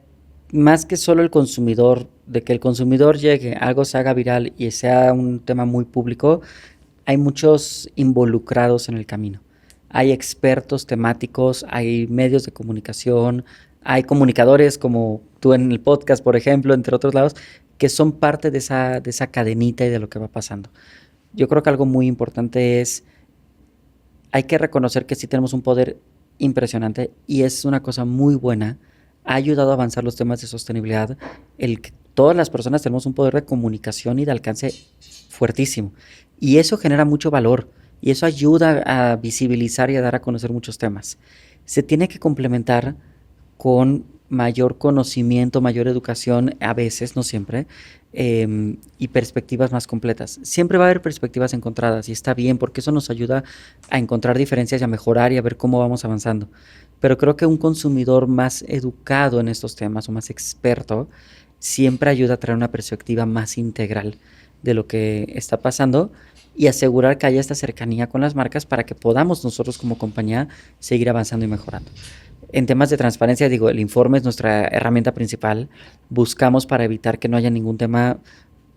más que solo el consumidor, de que el consumidor llegue, algo se haga viral y sea un tema muy público, hay muchos involucrados en el camino. Hay expertos temáticos, hay medios de comunicación, hay comunicadores como tú en el podcast, por ejemplo, entre otros lados, que son parte de esa cadenita y de lo que va pasando. Yo creo que algo muy importante es, hay que reconocer que sí tenemos un poder impresionante y es una cosa muy buena. Ha ayudado a avanzar los temas de sostenibilidad, el que todas las personas tenemos un poder de comunicación y de alcance fuertísimo. Y eso genera mucho valor y eso ayuda a visibilizar y a dar a conocer muchos temas. Se tiene que complementar con mayor conocimiento, mayor educación, a veces, no siempre, y perspectivas más completas. Siempre va a haber perspectivas encontradas y está bien porque eso nos ayuda a encontrar diferencias y a mejorar y a ver cómo vamos avanzando. Pero creo que un consumidor más educado en estos temas o más experto siempre ayuda a traer una perspectiva más integral de lo que está pasando y asegurar que haya esta cercanía con las marcas para que podamos nosotros como compañía seguir avanzando y mejorando. En temas de transparencia, digo, el informe es nuestra herramienta principal. Buscamos para evitar que no haya ningún tema,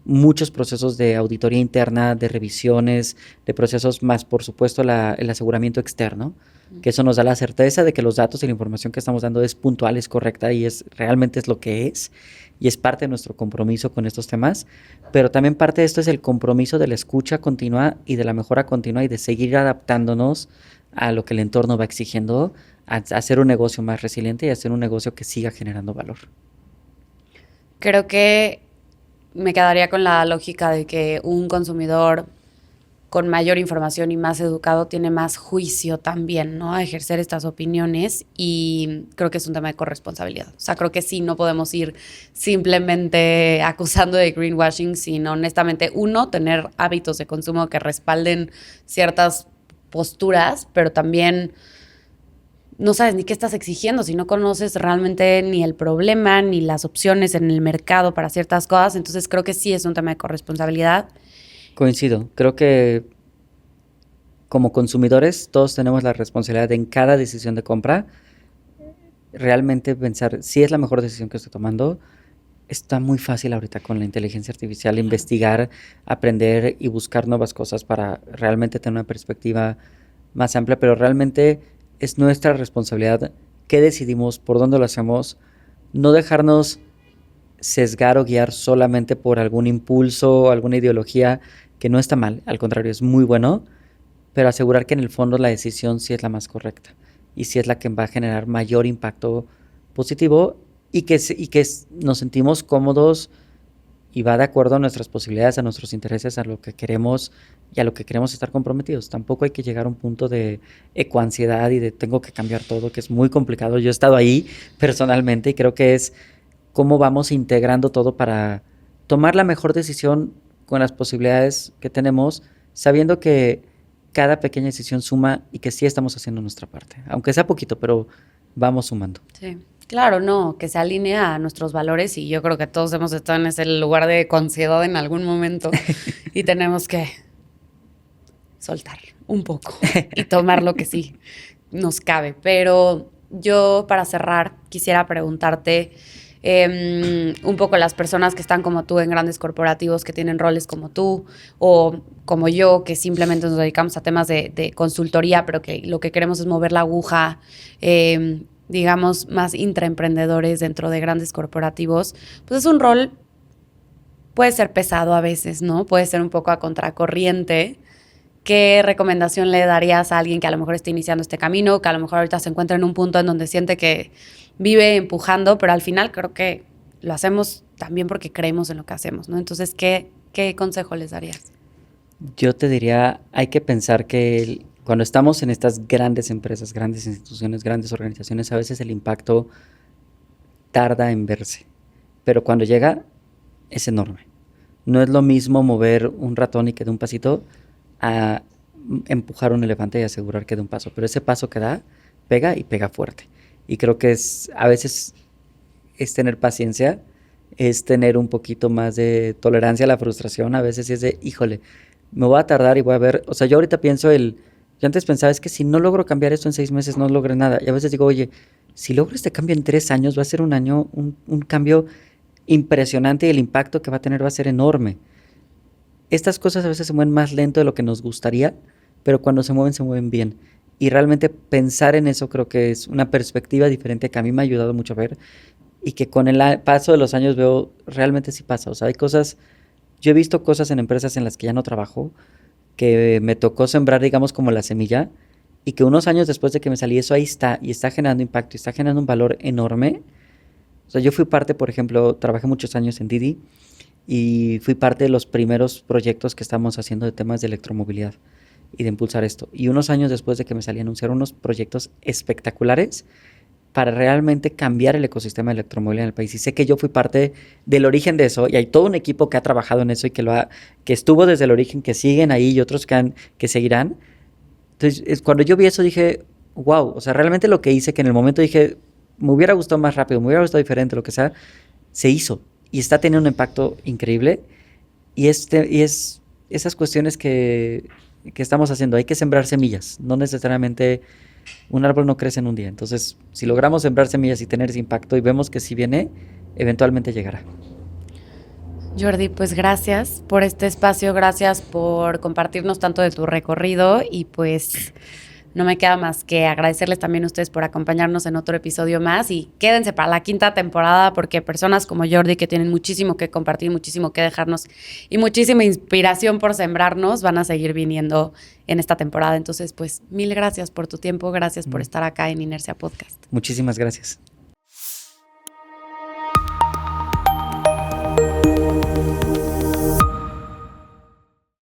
muchos procesos de auditoría interna, de revisiones, de procesos más, por supuesto, el aseguramiento externo, que eso nos da la certeza de que los datos y la información que estamos dando es puntual, es correcta y realmente es lo que es. Y es parte de nuestro compromiso con estos temas, pero también parte de esto es el compromiso de la escucha continua y de la mejora continua y de seguir adaptándonos a lo que el entorno va exigiendo, a hacer un negocio más resiliente y a hacer un negocio que siga generando valor. Creo que me quedaría con la lógica de que un consumidor con mayor información y más educado tiene más juicio también, ¿no? A ejercer estas opiniones y creo que es un tema de corresponsabilidad. O sea, creo que sí, no podemos ir simplemente acusando de greenwashing, sino honestamente, tener hábitos de consumo que respalden ciertas posturas, pero también no sabes ni qué estás exigiendo si no conoces realmente ni el problema ni las opciones en el mercado para ciertas cosas. Entonces creo que sí es un tema de corresponsabilidad. Coincido, creo que como consumidores todos tenemos la responsabilidad de en cada decisión de compra realmente pensar si es la mejor decisión que estoy tomando. Está muy fácil ahorita con la inteligencia artificial investigar, aprender y buscar nuevas cosas para realmente tener una perspectiva más amplia, pero realmente es nuestra responsabilidad qué decidimos, por dónde lo hacemos, no dejarnos sesgar o guiar solamente por algún impulso o alguna ideología que no está mal, al contrario, es muy bueno, pero asegurar que en el fondo la decisión sí es la más correcta. y si es la que va a generar mayor impacto positivo y que nos sentimos cómodos y va de acuerdo a nuestras posibilidades, a nuestros intereses, a lo que queremos y a lo que queremos estar comprometidos. Tampoco hay que llegar a un punto de ecoansiedad y de tengo que cambiar todo, que es muy complicado. Yo he estado ahí personalmente y creo que es cómo vamos integrando todo para tomar la mejor decisión con las posibilidades que tenemos, sabiendo que cada pequeña decisión suma y que sí estamos haciendo nuestra parte, aunque sea poquito, pero vamos sumando. Sí. Claro, no, que se alinea a nuestros valores y yo creo que todos hemos estado en ese lugar de ansiedad en algún momento y tenemos que soltar un poco y tomar lo que sí nos cabe. Pero yo, para cerrar, quisiera preguntarte un poco las personas que están como tú en grandes corporativos, que tienen roles como tú o como yo, que simplemente nos dedicamos a temas de consultoría, pero que lo que queremos es mover la aguja, digamos, más intraemprendedores dentro de grandes corporativos, pues es un rol, puede ser pesado a veces, ¿no? Puede ser un poco a contracorriente. ¿Qué recomendación le darías a alguien que a lo mejor está iniciando este camino, que a lo mejor ahorita se encuentra en un punto en donde siente que vive empujando, pero al final creo que lo hacemos también porque creemos en lo que hacemos, ¿no? Entonces, ¿qué consejo les darías? Yo te diría, hay que pensar que cuando estamos en estas grandes empresas, grandes instituciones, grandes organizaciones, a veces el impacto tarda en verse, pero cuando llega es enorme. No es lo mismo mover un ratón y que dé un pasito a empujar un elefante y asegurar que dé un paso, pero ese paso que da pega y pega fuerte. Y creo que a veces es tener paciencia, es tener un poquito más de tolerancia a la frustración, a veces es de, híjole, me voy a tardar y voy a ver, o sea, yo ahorita pienso yo antes pensaba, es que si no logro cambiar esto en 6 meses, no logré nada. Y a veces digo, oye, si logro este cambio en 3 años, va a ser un año, un cambio impresionante y el impacto que va a tener va a ser enorme. Estas cosas a veces se mueven más lento de lo que nos gustaría, pero cuando se mueven bien. Y realmente pensar en eso creo que es una perspectiva diferente que a mí me ha ayudado mucho a ver y que con el paso de los años veo realmente sí pasa. O sea, hay cosas, yo he visto cosas en empresas en las que ya no trabajo, que me tocó sembrar, digamos, como la semilla, y que unos años después de que me salí, eso ahí está, y está generando impacto, y está generando un valor enorme. O sea, yo fui parte, por ejemplo, trabajé muchos años en Didi, y fui parte de los primeros proyectos que estamos haciendo de temas de electromovilidad y de impulsar esto. Y unos años después de que me salí, anunciaron unos proyectos espectaculares para realmente cambiar el ecosistema de electromovilidad en el país. Y sé que yo fui parte del origen de eso, y hay todo un equipo que ha trabajado en eso y que estuvo desde el origen, que siguen ahí y otros que seguirán. Entonces, cuando yo vi eso dije, wow, o sea, realmente lo que hice, que en el momento dije, me hubiera gustado más rápido, me hubiera gustado diferente, lo que sea, se hizo. Y está teniendo un impacto increíble. Y es esas cuestiones que estamos haciendo. Hay que sembrar semillas, no necesariamente un árbol no crece en un día. Entonces, si logramos sembrar semillas y tener ese impacto y vemos que si viene, eventualmente llegará. Jordi, pues gracias por este espacio, gracias por compartirnos tanto de tu recorrido y pues no me queda más que agradecerles también a ustedes por acompañarnos en otro episodio más y quédense para la 5ª temporada porque personas como Jordi que tienen muchísimo que compartir, muchísimo que dejarnos y muchísima inspiración por sembrarnos van a seguir viniendo en esta temporada. Entonces, pues mil gracias por tu tiempo, gracias por estar acá en Inercia Podcast. Muchísimas gracias.